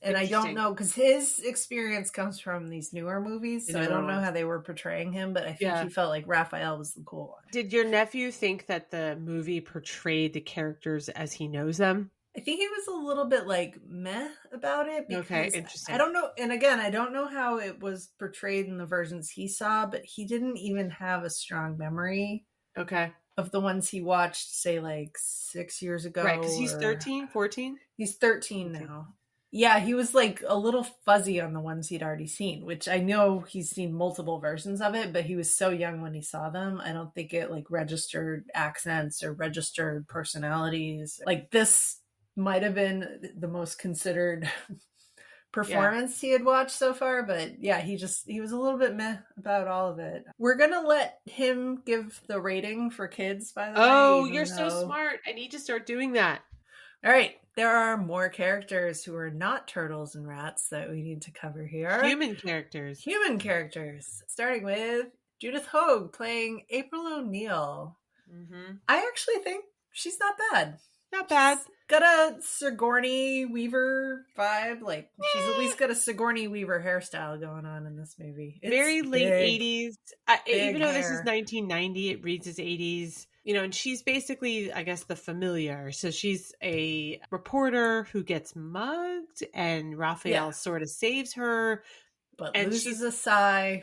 And I don't know, because his experience comes from these newer movies, so I don't know how they were portraying him, but I think he felt like Raphael was the cool one. Did your nephew think that the movie portrayed the characters as he knows them? I think he was a little bit like meh about it. Okay, interesting. I don't know. And again, I don't know how it was portrayed in the versions he saw, but he didn't even have a strong memory. Okay. Of the ones he watched, say, like 6 years ago. Right, because he's 13, 14? He's 13 now. Yeah, he was like a little fuzzy on the ones he'd already seen, which I know he's seen multiple versions of it, but he was so young when he saw them. I don't think it like registered accents or registered personalities. Like this might have been the most considered performance he had watched so far, but yeah, he was a little bit meh about all of it. We're gonna let him give the rating for kids, by the way. Oh, you're so smart. I need to start doing that. All right, there are more characters who are not turtles and rats that we need to cover here. Human characters, starting with Judith Hoag playing April O'Neil. I actually think she's not bad. Not bad. She's got a Sigourney Weaver vibe. Like, she's at least got a Sigourney Weaver hairstyle going on in this movie. It's very late big, 80s. Even though this is 1990, it reads as 80s. And she's basically, I guess, the familiar. So she's a reporter who gets mugged, and Raphael sort of saves her. But and loses a sigh.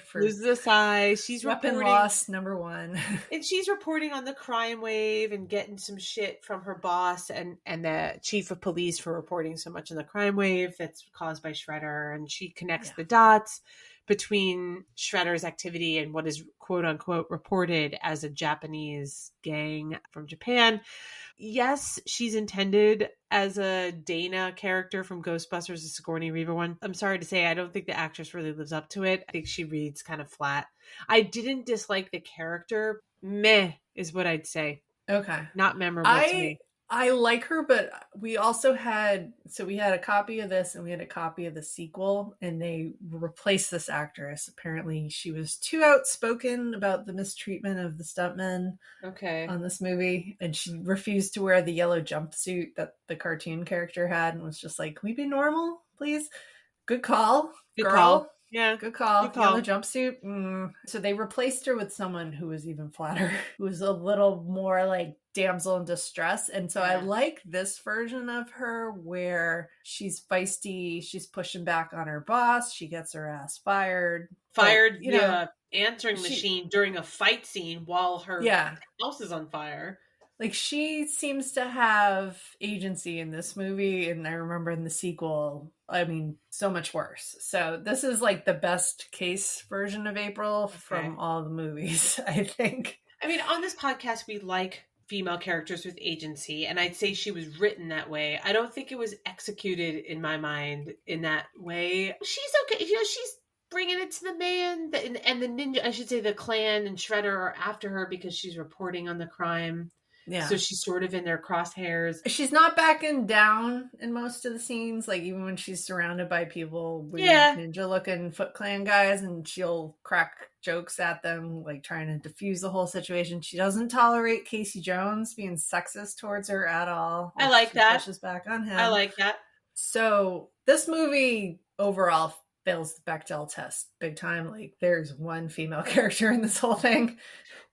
She's weapon reporting loss #1. And she's reporting on the crime wave and getting some shit from her boss and the chief of police for reporting so much on the crime wave that's caused by Shredder. And she connects the dots between Shredder's activity and what is quote unquote reported as a Japanese gang from Japan. Yes, she's intended as a Dana character from Ghostbusters, the Sigourney Weaver one. I'm sorry to say, I don't think the actress really lives up to it. I think she reads kind of flat. I didn't dislike the character. Meh is what I'd say. Okay. Not memorable to me. I like her, but we also had a copy of this and we had a copy of the sequel, and they replaced this actress. Apparently she was too outspoken about the mistreatment of the stuntmen on this movie, and she refused to wear the yellow jumpsuit that the cartoon character had and was just like, can we be normal, please? Good call. Good call. Yeah. Good call. Yellow jumpsuit. So they replaced her with someone who was even flatter, who was a little more like damsel in distress. And so I like this version of her where she's feisty, she's pushing back on her boss, she gets her ass fired. The answering machine during a fight scene while her house is on fire. Like, she seems to have agency in this movie, and I remember in the sequel, I mean, so much worse. So this is like the best case version of April from all the movies, I think. I mean, on this podcast, we like female characters with agency, and I'd say she was written that way. I don't think it was executed in my mind in that way. She's okay. She's bringing it to the man, and the ninja, I should say the clan and Shredder are after her because she's reporting on the crime. Yeah. So she's sort of in their crosshairs. She's not backing down in most of the scenes, like even when she's surrounded by people, weird ninja-looking Foot Clan guys, and she'll crack jokes at them, like trying to diffuse the whole situation. She doesn't tolerate Casey Jones being sexist towards her at all. I like that. Pushes back on him. I like that. So this movie overall fails the Bechdel test big time. Like, there's one female character in this whole thing.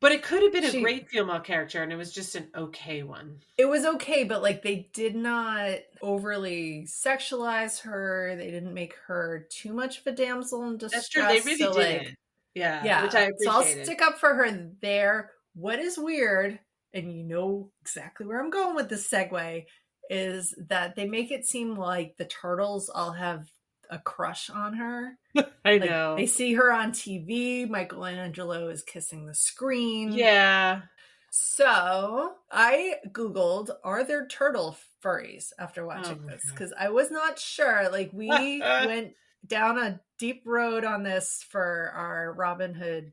But it could have been a great female character, and it was just an okay one. It was okay, but like, they did not overly sexualize her. They didn't make her too much of a damsel in distress. That's true. They really didn't. Yeah. Which I appreciated. So I'll stick up for her there. What is weird, and you know exactly where I'm going with this segue, is that they make it seem like the turtles all have a crush on her. I know. They see her on TV. Michelangelo is kissing the screen. Yeah. So I Googled, are there turtle furries after watching this? Because I was not sure. Like, we went down a deep road on this for our Robin Hood.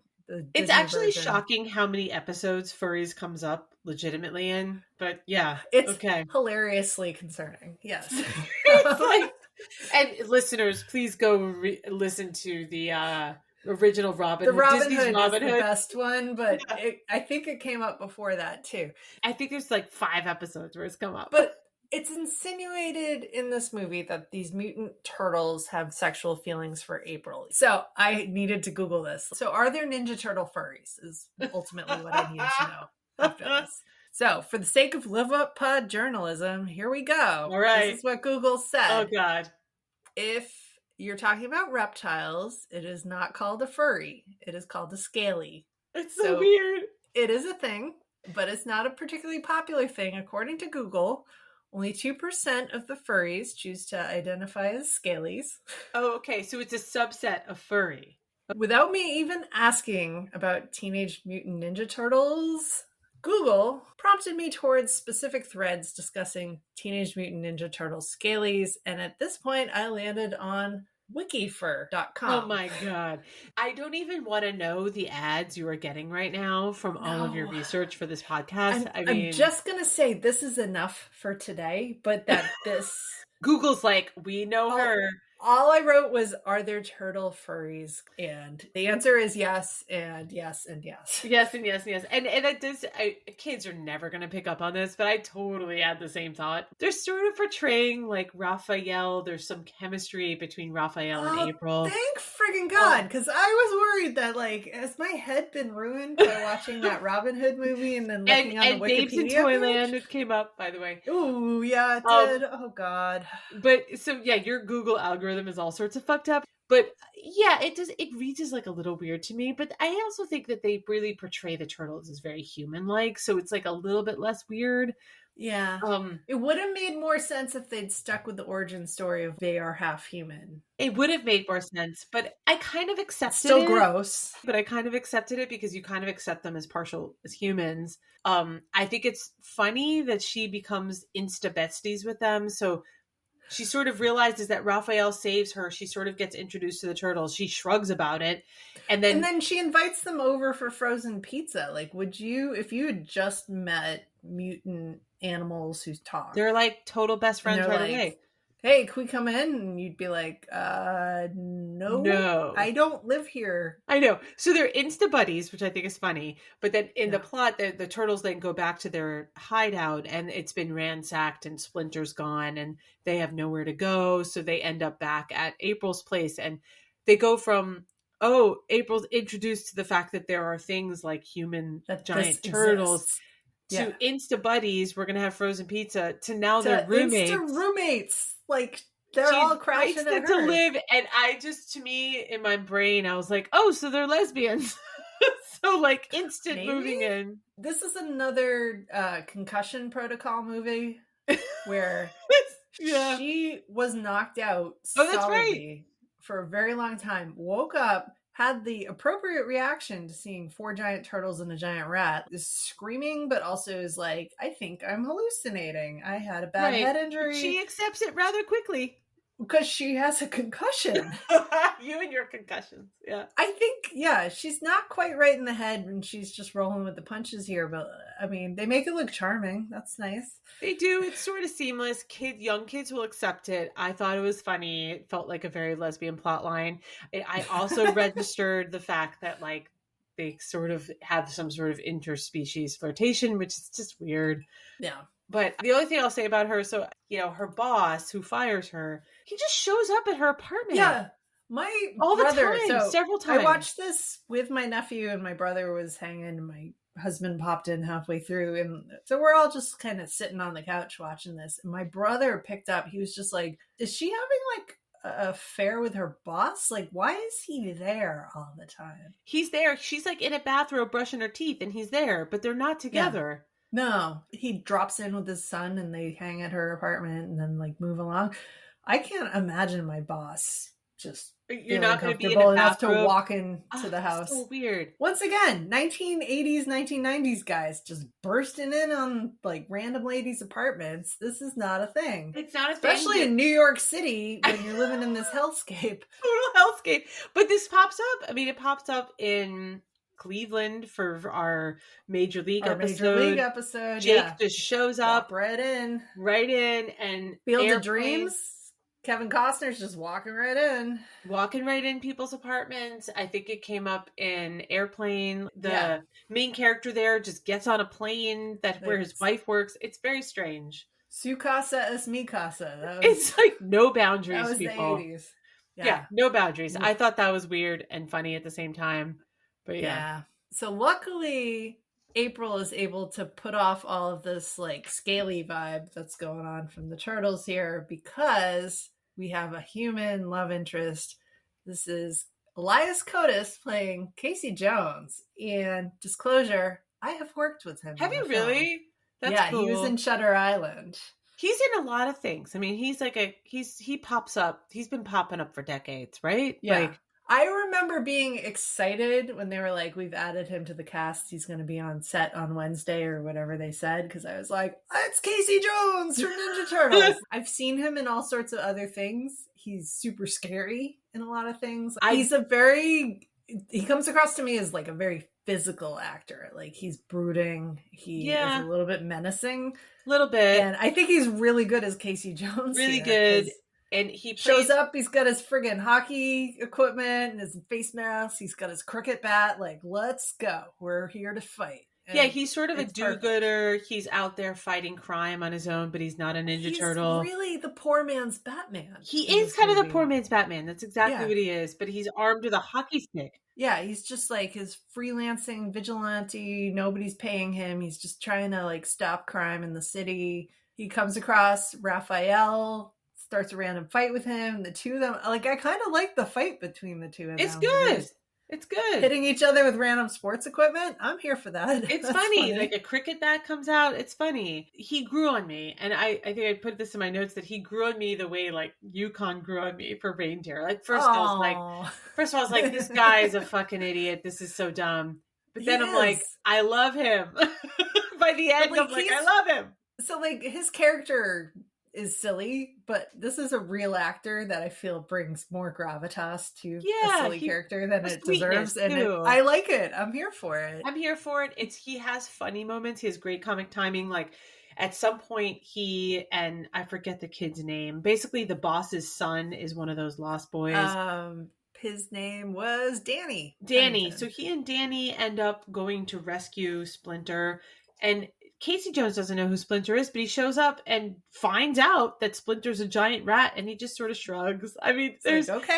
It's actually shocking how many episodes furries comes up legitimately in. But yeah, it's hilariously concerning. Yes. It's like, and listeners, please go listen to the original Robin Hood. Disney's Hood Robin is Hood. The best one, but I think it came up before that too. I think there's like 5 episodes where it's come up. But it's insinuated in this movie that these mutant turtles have sexual feelings for April. So I needed to Google this. So are there Ninja Turtle furries is ultimately what I needed to know after this. So, for the sake of Live Up Pod journalism, here we go. All right. This is what Google said. Oh, God. If you're talking about reptiles, it is not called a furry. It is called a scaly. It's so weird. It is a thing, but it's not a particularly popular thing. According to Google, only 2% of the furries choose to identify as scalies. Oh, okay. So it's a subset of furry. Without me even asking about Teenage Mutant Ninja Turtles, Google prompted me towards specific threads discussing Teenage Mutant Ninja Turtles scalies, and at this point I landed on wikifur.com. Oh my God. I don't even want to know the ads you are getting right now from all of your research for this podcast. I'm just going to say this is enough for today, but that this... Google's like, we know her. All I wrote was, are there turtle furries? And the answer is yes, and yes, and yes. Yes, and yes, and yes. And it does, kids are never going to pick up on this, but I totally had the same thought. They're sort of portraying like Raphael. There's some chemistry between Raphael and April. Thank friggin' God, because I was worried that, like, has my head been ruined by watching that Robin Hood movie and then looking on the Wikipedia Babes in Toyland, it came up, by the way. Ooh, yeah, it did. Oh, God. But, so, yeah, your Google algorithm is all sorts of fucked up. But, yeah, it reads as, like, a little weird to me. But I also think that they really portray the turtles as very human-like. So it's, like, a little bit less weird. Yeah. It would have made more sense if they'd stuck with the origin story of they are half human. It would have made more sense, but I kind of accepted Still it. Still gross. But I kind of accepted it because you kind of accept them as partial as humans. I think it's funny that she becomes insta-besties with them. So she sort of realizes that Raphael saves her. She sort of gets introduced to the turtles. She shrugs about it. And then she invites them over for frozen pizza. Like, would you, if you had just met mutant animals who talk, they're like total best friends right away. Hey, can we come in? And you'd be like, no, I don't live here. I know. So they're insta buddies, which I think is funny. But then in the plot, the turtles then go back to their hideout and it's been ransacked and Splinter's gone and they have nowhere to go. So they end up back at April's place and they go from, April's introduced to the fact that there are things like human giant turtles exists. To insta buddies. We're going to have frozen pizza to now they're roommates. Insta roommates. Like, they're all crashing at to live, and I just, to me, in my brain, I was like, oh, so they're lesbians. So, like, instant moving in. This is another concussion protocol movie where she was knocked out solidly for a very long time, woke up, had the appropriate reaction to seeing 4 giant turtles and a giant rat, is screaming, but also is like, I think I'm hallucinating. I had a bad head injury. She accepts it rather quickly. Because she has a concussion. You and your concussions. Yeah. I think, she's not quite right in the head when she's just rolling with the punches here. But, I mean, they make it look charming. That's nice. They do. It's sort of seamless. Young kids will accept it. I thought it was funny. It felt like a very lesbian plot line. I also registered the fact that, like, they sort of have some sort of interspecies flirtation, which is just weird. Yeah. But the only thing I'll say about her, so, her boss who fires her, he just shows up at her apartment. Yeah. All the time, several times. I watched this with my nephew and my brother was hanging and my husband popped in halfway through. And so we're all just kind of sitting on the couch watching this. And my brother picked up, he was just like, is she having like a affair with her boss? Like, why is he there all the time? He's there. She's like in a bathrobe brushing her teeth and he's there, but they're not together. Yeah. No, he drops in with his son and they hang at her apartment and then like move along. I can't imagine my boss just you're not going to be enough to walk into the house. So weird. Once again, 1980s, 1990s guys just bursting in on like random ladies' apartments. This is not a thing. It's not a especially thing. In New York City when you're living in this hellscape. Total hellscape. But this pops up. I mean, it pops up in Cleveland for our Major League episode. Jake just shows up right in and Field of Dreams. Kevin Costner's just walking right in people's apartments. I think it came up in Airplane. The main character there just gets on a plane where his wife works. It's very strange. Su casa es mi casa. It's like no boundaries, that was people. The 80s. Yeah, no boundaries. I thought that was weird and funny at the same time. But yeah. So luckily, April is able to put off all of this like scaly vibe that's going on from the turtles here because we have a human love interest. This is Elias Koteas playing Casey Jones. And disclosure, I have worked with him. Have you really? That's cool. He was in Shutter Island. He's in a lot of things. I mean, he's like he pops up. He's been popping up for decades, right? Yeah. Like, I remember being excited when they were like, we've added him to the cast. He's going to be on set on Wednesday or whatever they said. Because I was like, it's Casey Jones from Ninja Turtles. I've seen him in all sorts of other things. He's super scary in a lot of things. He comes across to me as like a very physical actor. Like he's brooding. He is a little bit menacing. A little bit. And I think he's really good as Casey Jones. Really good. And he Shows plays up, he's got his friggin' hockey equipment and his face mask. He's got his cricket bat. Like, let's go. We're here to fight. And yeah, he's sort of a it's perfect. do-gooder. He's out there fighting crime on his own, but he's not a Ninja He's Turtle. really the poor man's Batman. He in is this kind of the movie. poor man's Batman. That's exactly Yeah. what he is, but he's armed with a hockey stick. Yeah, he's just like his freelancing vigilante. Nobody's paying him. He's just trying to like stop crime in the city. He comes across Raphael, starts a random fight with him. The two of them, like, I kind of like the fight between the two of them. It's good. It's good. Hitting each other with random sports equipment. I'm here for that. It's funny. Like a cricket bat comes out. It's funny. He grew on me. And I think I put this in my notes that he grew on me the way like Yukon grew on me for reindeer. Like first I was like, this guy is a fucking idiot. This is so dumb. But then I'm like, I love him. By the end, like, I'm like, I love him. So like his character is silly, but this is a real actor that I feel brings more gravitas to a silly character than it deserves. And I like it. I'm here for it. He has funny moments. He has great comic timing. Like at some point he, and I forget the kid's name, basically the boss's son is one of those lost boys. His name was Danny. So he and Danny end up going to rescue Splinter, and Casey Jones doesn't know who Splinter is, but he shows up and finds out that Splinter's a giant rat, and he just sort of shrugs. I mean, there's like,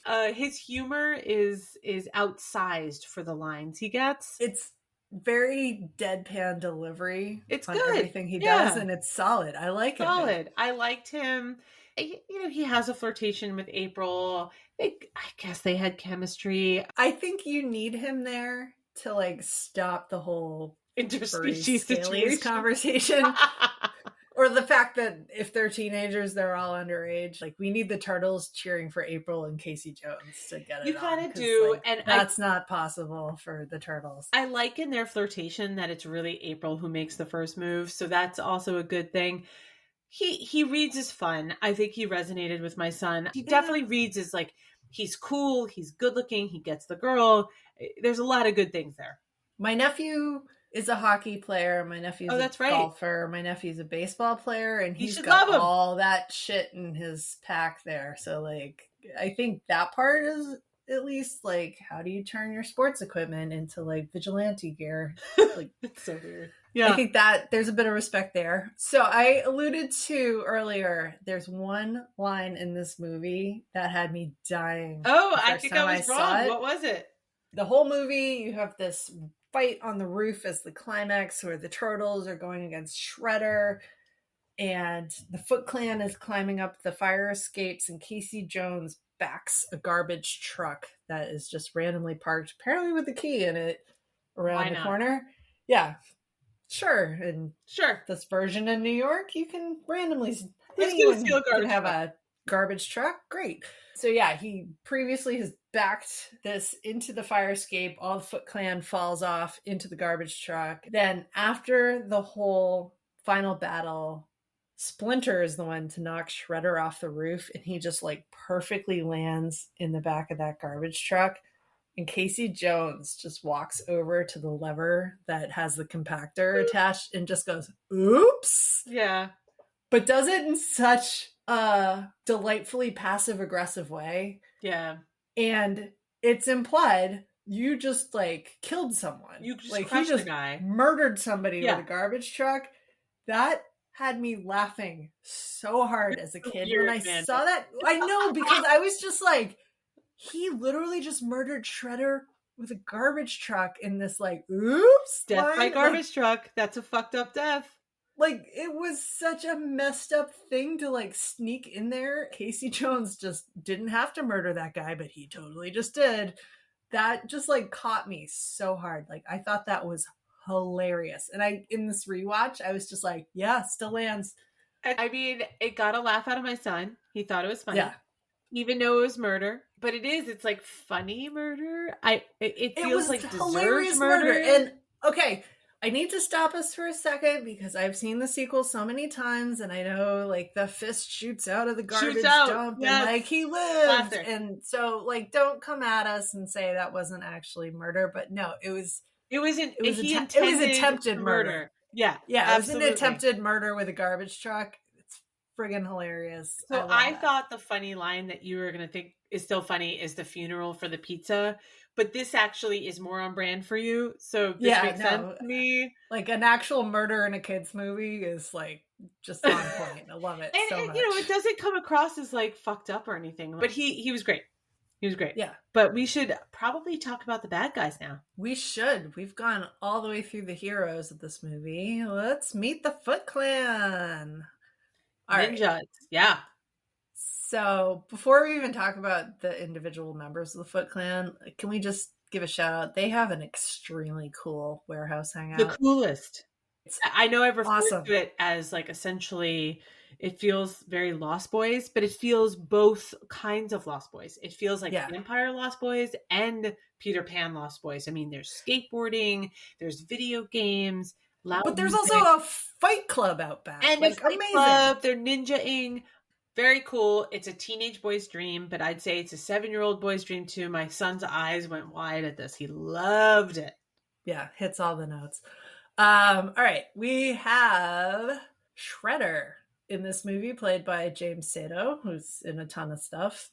okay. His humor is outsized for the lines he gets. It's very deadpan delivery. It's on good. Everything he does, and it's solid. I like it. Solid. I liked him. You know, he has a flirtation with April. I guess they had chemistry. I think you need him there to like stop the whole interspecies situation conversation. Or the fact that if they're teenagers, they're all underage. Like, we need the turtles cheering for April and Casey Jones to get it. You kind of do. Like, and that's not possible for the turtles. I like in their flirtation that it's really April who makes the first move. So that's also a good thing. He reads as fun. I think he resonated with my son. He definitely reads as like, he's cool. He's good looking. He gets the girl. There's a lot of good things there. My nephew is a hockey player. My nephew's a golfer. My nephew's a baseball player, and he's got all that shit in his pack there. So, like, I think that part is at least like, how do you turn your sports equipment into like vigilante gear? Like, it's so weird. Yeah, I think that there's a bit of respect there. So I alluded to earlier, there's one line in this movie that had me dying. Oh, I think I was wrong. What was it? The whole movie, you have this fight on the roof as the climax where the turtles are going against Shredder, and the Foot Clan is climbing up the fire escapes, and Casey Jones backs a garbage truck that is just randomly parked, apparently with a key in it, around the corner. Yeah, sure. And this version in New York, you can randomly have a garbage truck. Great. So yeah, he previously has backed this into the fire escape. All the Foot Clan falls off into the garbage truck. Then after the whole final battle, Splinter is the one to knock Shredder off the roof, and he just like perfectly lands in the back of that garbage truck. And Casey Jones just walks over to the lever that has the compactor attached and just goes, oops. Yeah. But does it in such a delightfully passive-aggressive way. Yeah. And it's implied you just like killed someone. You just like crushed he just the guy. Murdered somebody with a garbage truck. That had me laughing so hard as a kid when I saw that. I know, because I was just like, he literally just murdered Shredder with a garbage truck in this like, oops. Death by garbage truck. That's a fucked up death. Like, it was such a messed up thing to like sneak in there. Casey Jones just didn't have to murder that guy, but he totally just did. That just like caught me so hard. Like, I thought that was hilarious. And in this rewatch, I was just like, yeah, still lands. I mean, it got a laugh out of my son. He thought it was funny. Yeah. Even though it was murder. But it's like funny murder. It feels like hilarious murder. And okay, I need to stop us for a second because I've seen the sequel so many times, and I know like the fist shoots out of the garbage dump and like he lived. Classic. And so like, don't come at us and say that wasn't actually murder, but no, it was attempted murder. Yeah. Yeah. Absolutely. It was an attempted murder with a garbage truck. It's friggin' hilarious. I So love I that. thought the funny line that you were going to think is still funny is the funeral for the pizza, but this actually is more on brand for you. So this makes sense to me. Like an actual murder in a kid's movie is like just on point. I love it so And much. it doesn't come across as like fucked up or anything, but he was great. He was great. Yeah. But we should probably talk about the bad guys now. We should. We've gone all the way through the heroes of this movie. Let's meet the Foot Clan. All right. Ninjas. Yeah. So before we even talk about the individual members of the Foot Clan, can we just give a shout out? They have an extremely cool warehouse hangout. The coolest. I know I've referred awesome. to it as like essentially it feels very Lost Boys, but it feels both kinds of Lost Boys. It feels like Vampire Lost Boys and Peter Pan Lost Boys. I mean, there's skateboarding, there's video games, but there's also a fight club out back. And like, a fight club. They're ninja-ing. Very cool. It's a teenage boy's dream, but I'd say it's a 7-year-old boy's dream too. My son's eyes went wide at this. He loved it. Yeah, hits all the notes. All right, we have Shredder in this movie, played by James Sato, who's in a ton of stuff.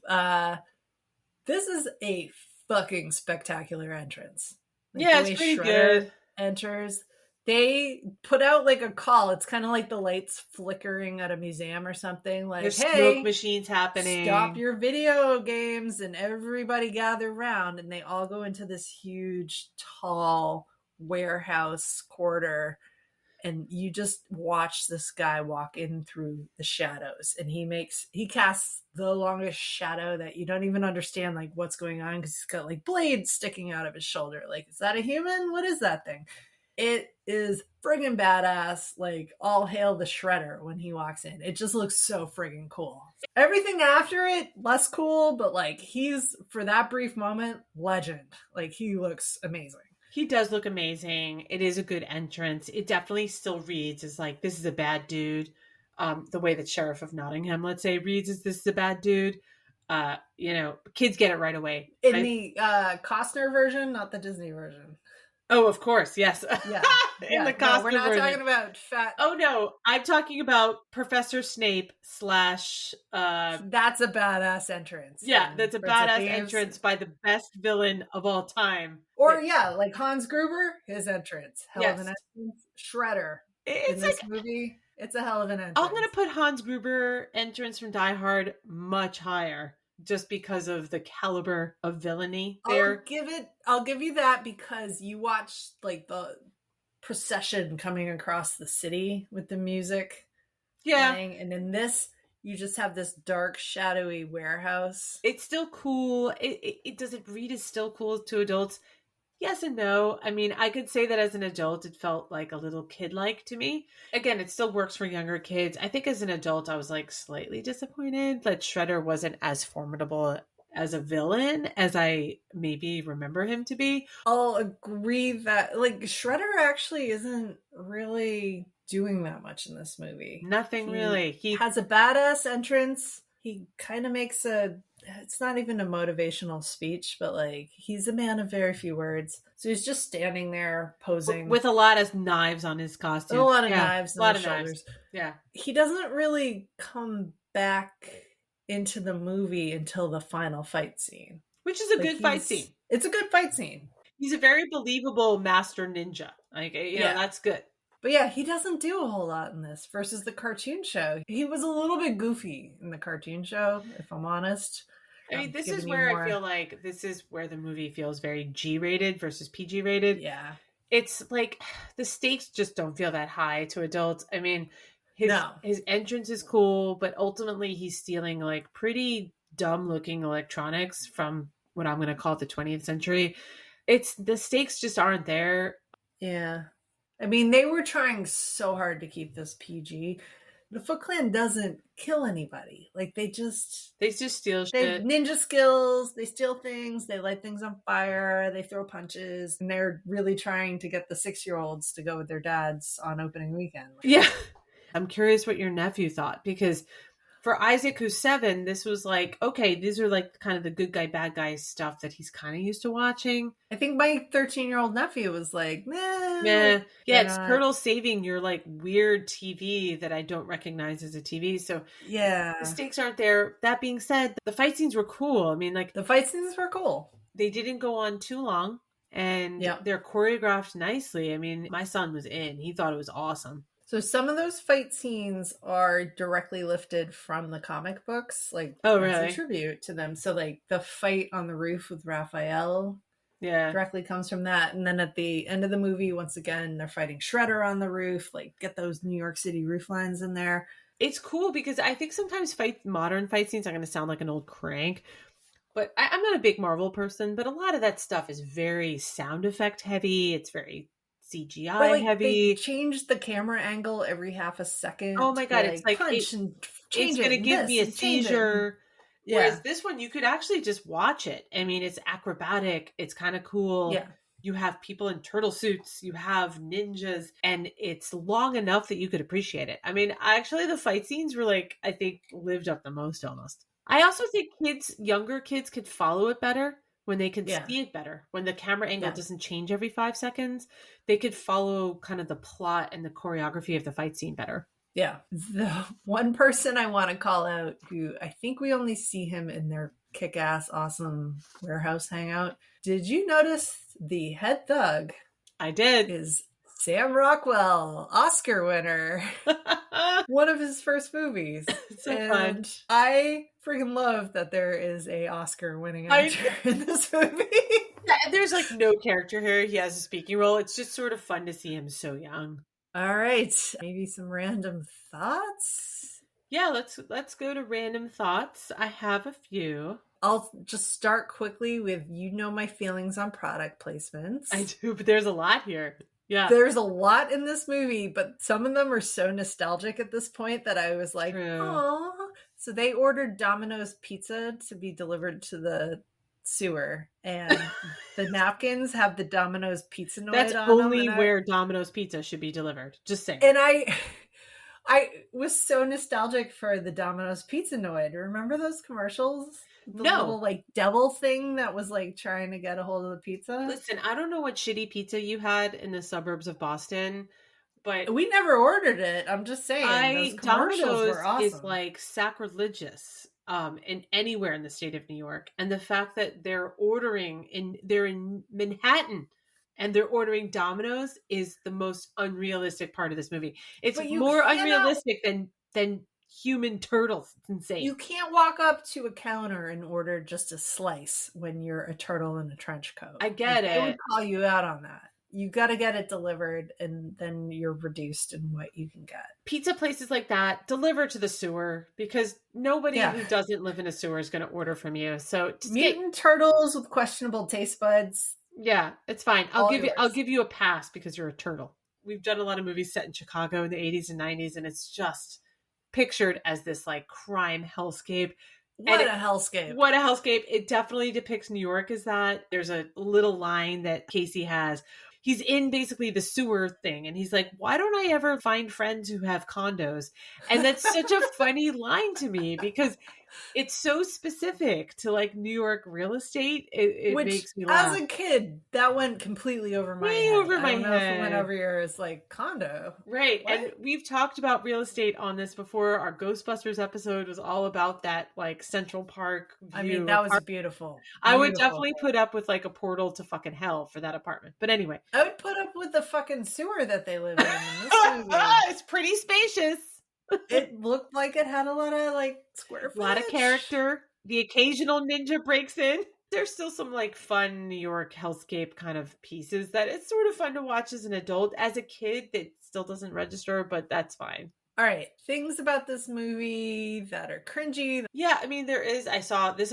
This is a fucking spectacular entrance. Like, yeah, it's pretty good. Enters. They put out like a call. It's kind of like the lights flickering at a museum or something. Like, there's hey, smoke machines happening. Stop your video games, and everybody gather around, and they all go into this huge, tall warehouse corridor, and you just watch this guy walk in through the shadows, and he casts the longest shadow that you don't even understand like what's going on, because he's got like blades sticking out of his shoulder. Like, is that a human? What is that thing? It is friggin' badass. Like, all hail the Shredder when he walks in. It just looks so friggin' cool. Everything after it, less cool, but like, he's, for that brief moment, legend. Like, he looks amazing. He does look amazing. It is a good entrance. It definitely still reads as like, this is a bad dude. The way that Sheriff of Nottingham, let's say, reads as this is a bad dude. Kids get it right away. In the Costner version, not the Disney version. Oh, of course, yes. Yeah. In the Costner we're not version. talking about fat. Oh no, I'm talking about Professor Snape / That's a badass entrance. Yeah, that's a badass entrance by the best villain of all time. Or like Hans Gruber, his entrance. Hell of an entrance. Shredder in this movie. It's a hell of an entrance. I'm gonna put Hans Gruber entrance from Die Hard much higher, just because of the caliber of villainy there. I'll give you that, because you watch like the procession coming across the city with the music playing, and in this you just have this dark, shadowy warehouse. It's still cool. It does it read as still cool to adults? Yes and no. I mean, I could say that as an adult, it felt like a little kid-like to me. Again, it still works for younger kids. I think as an adult, I was like slightly disappointed that Shredder wasn't as formidable as a villain as I maybe remember him to be. I'll agree that like Shredder actually isn't really doing that much in this movie. Nothing really. He has a badass entrance. He kind of makes it's not even a motivational speech, but like, he's a man of very few words. So he's just standing there posing with a lot of knives on his costume. A lot of knives on his shoulders. Yeah. He doesn't really come back into the movie until the final fight scene. Which is a good fight scene. It's a good fight scene. He's a very believable master ninja. Like, that's good. But yeah, he doesn't do a whole lot in this versus the cartoon show. He was a little bit goofy in the cartoon show, if I'm honest. I mean, this is where I feel like this is where the movie feels very G-rated versus PG-rated. Yeah. It's like the stakes just don't feel that high to adults. I mean, his entrance is cool, but ultimately he's stealing like pretty dumb-looking electronics from what I'm going to call the 20th century. The stakes just aren't there. Yeah. I mean, they were trying so hard to keep this PG. The Foot Clan doesn't kill anybody. Like, they just steal shit. They have ninja skills. They steal things. They light things on fire. They throw punches. And they're really trying to get the 6-year-olds to go with their dads on opening weekend. Yeah. I'm curious what your nephew thought, because For Isaac, who's 7, this was like, okay, these are like kind of the good guy, bad guy stuff that he's kind of used to watching. I think my 13-year-old nephew was like, meh. Meh. Like, Yeah, it's Turtle saving your like weird TV that I don't recognize as a TV. So yeah, the stakes aren't there. That being said, the fight scenes were cool. I mean, like the fight scenes were cool. They didn't go on too long, and they're choreographed nicely. I mean, my son was in. He thought it was awesome. So some of those fight scenes are directly lifted from the comic books, like really? a tribute to them. So like the fight on the roof with Raphael directly comes from that. And then at the end of the movie, once again, they're fighting Shredder on the roof, like get those New York City roof lines in there. It's cool because I think sometimes modern fight scenes are going to sound like an old crank, but I'm not a big Marvel person, but a lot of that stuff is very sound effect heavy. It's very CGI heavy. They changed the camera angle every half a second. Oh my god, it's like punch and change it's going to give me a seizure. Yeah. Whereas this one, you could actually just watch it. I mean, it's acrobatic. It's kind of cool. Yeah. You have people in turtle suits. You have ninjas. And it's long enough that you could appreciate it. I mean, actually, the fight scenes were like, I think, lived up the most almost. I also think younger kids could follow it better when they can see it better. When the camera angle doesn't change every 5 seconds, they could follow kind of the plot and the choreography of the fight scene better. Yeah. The one person I want to call out, who I think we only see him in their kick-ass awesome warehouse hangout. Did you notice the head thug? I did. Is Sam Rockwell, Oscar winner. One of his first movies. So fun. I freaking love that there is a Oscar winning actor in this movie. There's like no character here. He has a speaking role. It's just sort of fun to see him so young. All right. Maybe some random thoughts? Yeah, let's go to random thoughts. I have a few. I'll just start quickly with, my feelings on product placements. I do, but there's a lot here. Yeah. There's a lot in this movie, but some of them are so nostalgic at this point that I was like, oh. So they ordered Domino's pizza to be delivered to the sewer, and the napkins have the Domino's pizza noid That's on only them. where Domino's pizza should be delivered. Just saying. And I was so nostalgic for the Domino's pizza noid. Remember those commercials? The little like devil thing that was like trying to get a hold of the pizza. Listen, I don't know what shitty pizza you had in the suburbs of Boston, but we never ordered it. I'm just saying those commercials were awesome. Is like sacrilegious in anywhere in the state of New York, and the fact that they're in Manhattan and they're ordering Domino's is the most unrealistic part of this movie. It's more unrealistic than human turtles. It's insane. You can't walk up to a counter and order just a slice when you're a turtle in a trench coat. I get it. They would call you out on that. You got to get it delivered, and then you're reduced in what you can get. Pizza places like that deliver to the sewer, because nobody who doesn't live in a sewer is going to order from you. So mutant turtles with questionable taste buds. Yeah, it's fine. I'll give you a pass because you're a turtle. We've done a lot of movies set in Chicago in the 80s and 90s, and it's just pictured as this like crime hellscape. What a hellscape. It definitely depicts New York as that. There's a little line that Casey has. He's in basically the sewer thing, and he's like, why don't I ever find friends who have condos? And that's such a funny line to me, because it's so specific to like New York real estate. It makes me laugh. As a kid, that went completely over my head. I don't know if it went over yours, like condo. Right. What? And we've talked about real estate on this before. Our Ghostbusters episode was all about that like Central Park view. I mean, that was beautiful. I would definitely put up with like a portal to fucking hell for that apartment. But anyway. I would put up with the fucking sewer that they live in this movie. It's pretty spacious. It looked like it had a lot of like square footage. A lot of character. The occasional ninja breaks in. There's still some like fun New York hellscape kind of pieces that it's sort of fun to watch as an adult. As a kid, that still doesn't register, but that's fine. All right. Things about this movie that are cringy. Yeah, I mean, there is. I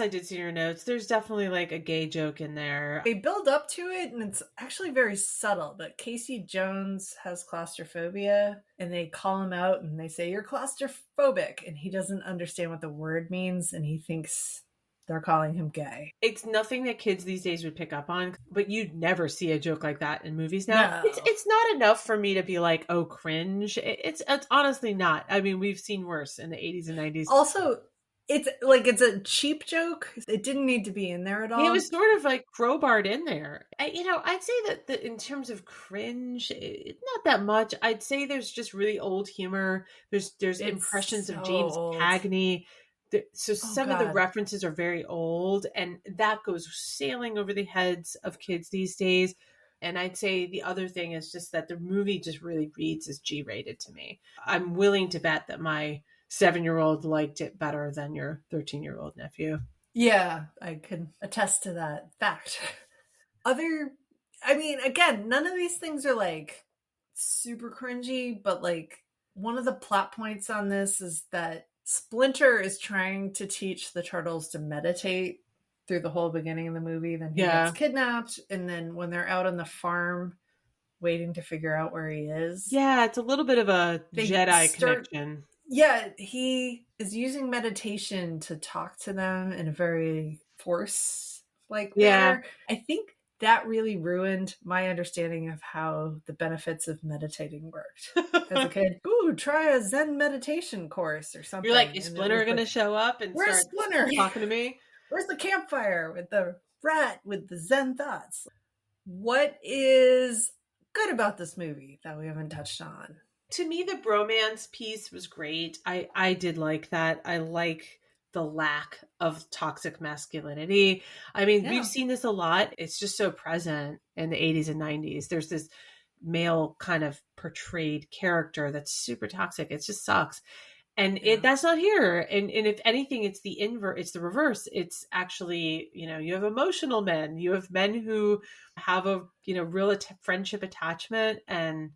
did see your notes. There's definitely like a gay joke in there. They build up to it, and it's actually very subtle. But Casey Jones has claustrophobia, and they call him out and they say, you're claustrophobic. And he doesn't understand what the word means, and he thinks they're calling him gay. It's nothing that kids these days would pick up on, but you'd never see a joke like that in movies now. It's No. it's not enough for me to be like, oh, cringe. It's honestly not. I mean, we've seen worse in the 80s and 90s. Also, it's a cheap joke. It didn't need to be in there at It all. was sort of like crowbarred in there. I'd say that in terms of cringe, not that much. I'd say there's just really old humor. There's It's impressions of so James old. Cagney. So Oh some of the God. references are very old, and that goes sailing over the heads of kids these days. And I'd say the other thing is just that the movie just really reads as G-rated to me. I'm willing to bet that my 7-year-old liked it better than your 13-year-old nephew. Yeah, I can attest to that fact. Again, none of these things are like super cringy, but like one of the plot points on this is that Splinter is trying to teach the turtles to meditate through the whole beginning of the movie. Then he Yeah. gets kidnapped, and then when they're out on the farm waiting to figure out where he is, Yeah, it's a little bit of a they Jedi start connection. yeah, he is using meditation to talk to them in a very force like Yeah. manner. I think that really ruined my understanding of how the benefits of meditating worked as a kid. Ooh, try a Zen meditation course or something. You're like, is And it Splinter was going to like, show up and where's start Splinter? talking to me? Where's the campfire with the rat with the Zen thoughts? What is good about this movie that we haven't touched on? To me, the bromance piece was great. I did like that. I like the lack of toxic masculinity. I mean, Yeah. we've seen this a lot. It's just so present in the 80s and 90s. There's this male kind of portrayed character that's super toxic. It just sucks. And Yeah. that's not here. And if anything, it's the invert, it's the reverse. It's actually, you have emotional men. You have men who have a, real friendship attachment. And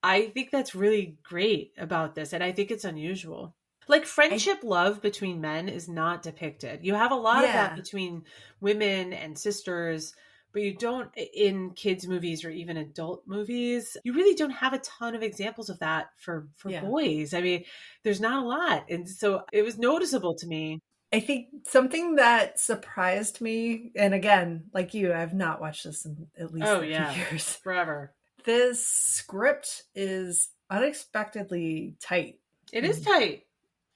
I think that's really great about this. And I think it's unusual. Like friendship love between men is not depicted. You have a lot of that between women and sisters, but you don't in kids movies or even adult movies. You really don't have a ton of examples of that for boys. I mean, there's not a lot. And so it was noticeable to me. I think something that surprised me, and again, like you, I've not watched this in at least 30 years. Forever. This script is unexpectedly tight. It is tight.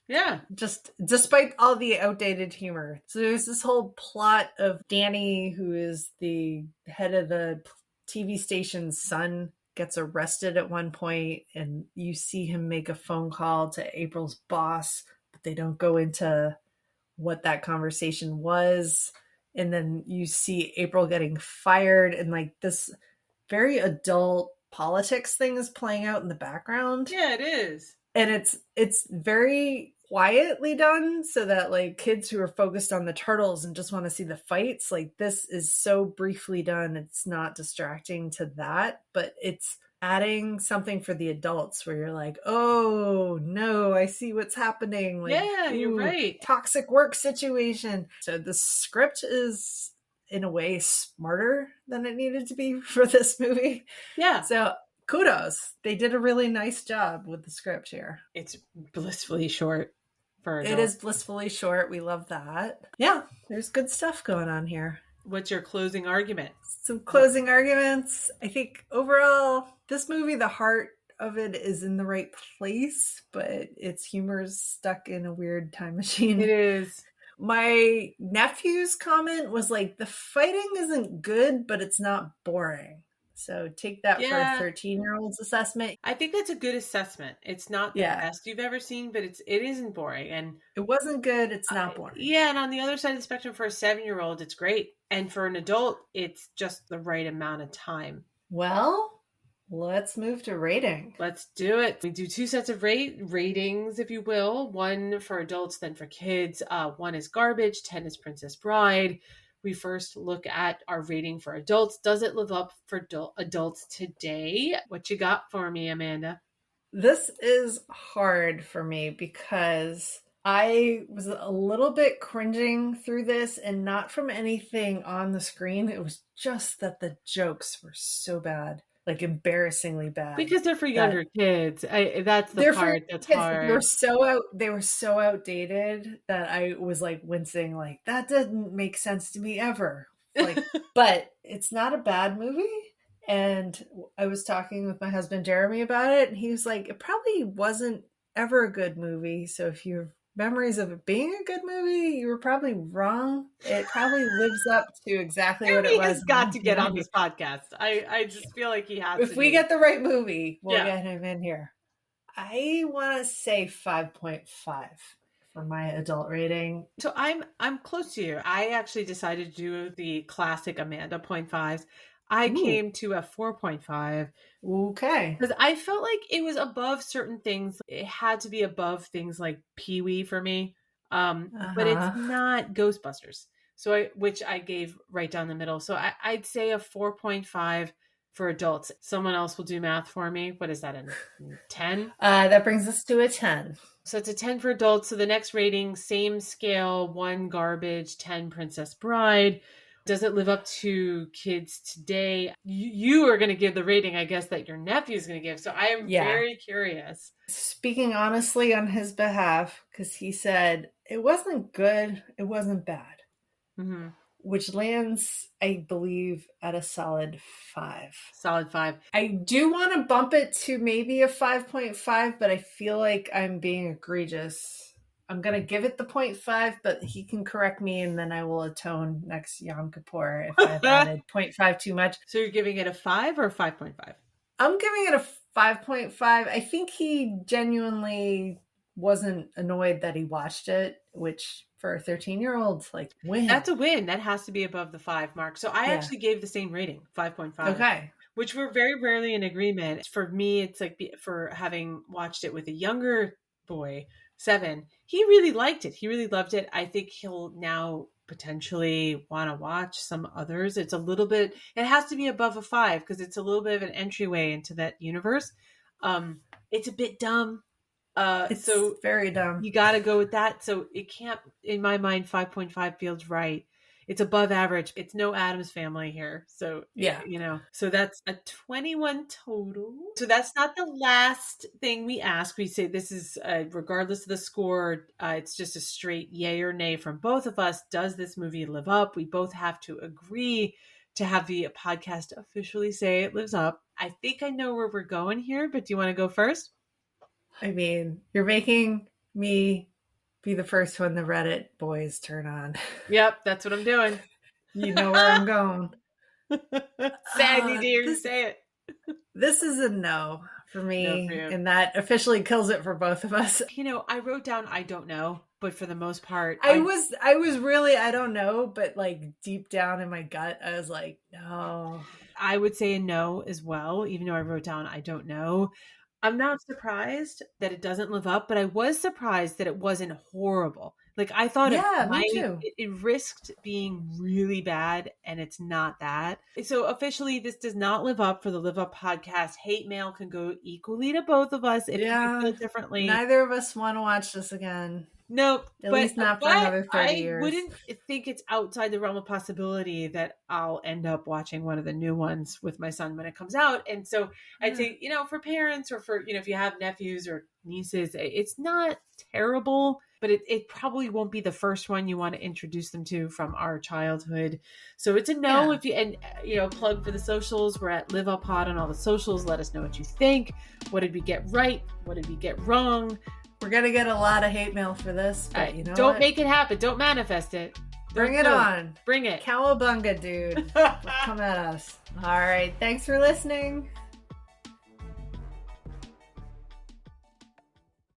Yeah. Just despite all the outdated humor. So there's this whole plot of Danny, who is the head of the TV station's son, gets arrested at one point, and you see him make a phone call to April's boss, but they don't go into what that conversation was. And then you see April getting fired, and like this very adult politics thing is playing out in the background. Yeah, it is. And it's very quietly done so that like kids who are focused on the turtles and just want to see the fights, like this is so briefly done. It's not distracting to that, but it's adding something for the adults where you're like, oh no, I see what's happening. Like, yeah, you're right. Toxic work situation. So the script is in a way smarter than it needed to be for this movie. Yeah. So kudos. They did a really nice job with the script here. It's blissfully short for adults. It is blissfully short. We love that. Yeah, there's good stuff going on here. What's your closing argument? Some closing arguments. I think overall, this movie, the heart of it is in the right place, but its humor is stuck in a weird time machine. It is. My nephew's comment was like, the fighting isn't good, but it's not boring. So take that for a 13-year-old's assessment. I think that's a good assessment. It's not the best you've ever seen, but it isn't boring. And it wasn't good. It's not boring. Yeah. And on the other side of the spectrum, for a 7-year-old, it's great. And for an adult, it's just the right amount of time. Well, let's move to rating. Let's do it. We do 2 sets of ratings, if you will. 1 for adults, then for kids. 1 is garbage, 10 is Princess Bride. We first look at our rating for adults. Does it live up for adults today? What you got for me, Amanda? This is hard for me because I was a little bit cringing through this, and not from anything on the screen. It was just that the jokes were so bad. like embarrassingly bad. Because they're for younger kids. That's the part that's hard. They were so outdated that I was like wincing, like that doesn't make sense to me ever. Like, but it's not a bad movie. And I was talking with my husband Jeremy about it, and he was like, it probably wasn't ever a good movie. So if you have memories of it being a good movie, you were probably wrong. It probably lives up to exactly what it was. He has got to get on this podcast. I just feel like he has to. If we get the right movie, we'll get him in here. I want to say 5.5 for my adult rating. So I'm close to you. I actually decided to do the classic Amanda 0.5s. I came to a 4.5. Okay. Because I felt like it was above certain things. It had to be above things like Pee-wee for me. But it's not Ghostbusters. So which I gave right down the middle. So I'd say a 4.5 for adults. Someone else will do math for me. What is that, a 10? That brings us to a 10. So it's a 10 for adults. So the next rating, same scale, 1 garbage, 10 Princess Bride. Does it live up to kids today? You are going to give the rating, I guess, that your nephew is going to give. So I am very curious. Speaking honestly on his behalf, because he said it wasn't good, it wasn't bad. Mm-hmm. Which lands, I believe, at a solid 5. Solid 5. I do want to bump it to maybe a 5.5, but I feel like I'm being egregious. I'm going to give it the 0.5, but he can correct me, and then I will atone next Yom Kippur if I've added 0.5 too much. So you're giving it a 5 or a 5.5? I'm giving it a 5.5. I think he genuinely wasn't annoyed that he watched it, which for a 13-year-old, like, win. That's a win. That has to be above the 5 mark. So I actually gave the same rating, 5.5. Okay. Which we're very rarely in agreement. For me, it's like for having watched it with a younger boy, 7, he really liked it. He really loved it. I think he'll now potentially want to watch some others. It's a little bit, it has to be above a 5 because it's a little bit of an entryway into that universe. It's a bit dumb. It's so very dumb. You got to go with that. So it can't, in my mind, 5.5 feels right. It's above average. It's no Addams Family here. So, so that's a 21 total. So that's not the last thing we ask. We say this is, regardless of the score, it's just a straight yay or nay from both of us. Does this movie live up? We both have to agree to have the podcast officially say it lives up. I think I know where we're going here, but do you want to go first? I mean, you're making me be the first one the Reddit boys turn on. Yep, that's what I'm doing. You know where I'm going. Saggy dear, say it. This is a no for me, and that officially kills it for both of us. I wrote down I don't know, but for the most part, I was really I don't know, but like deep down in my gut, I was like, no. I would say a no as well, even though I wrote down I don't know. I'm not surprised that it doesn't live up, but I was surprised that it wasn't horrible. Like I thought me too. It risked being really bad, and it's not that. So officially, this does not live up for the Live Up podcast. Hate mail can go equally to both of us if you feel differently. Neither of us want to watch this again. Nope. At least not for another 30 years. I wouldn't think it's outside the realm of possibility that I'll end up watching one of the new ones with my son when it comes out. And so I'd say, for parents or for, if you have nephews or nieces, it's not terrible, but it probably won't be the first one you want to introduce them to from our childhood. So it's a no. If you, plug for the socials. We're at Live Up Pod on all the socials. Let us know what you think. What did we get right? What did we get wrong? We're going to get a lot of hate mail for this, but don't make it happen. Don't manifest it. Bring it on. Bring it. Cowabunga'd, dude. Come at us. All right. Thanks for listening.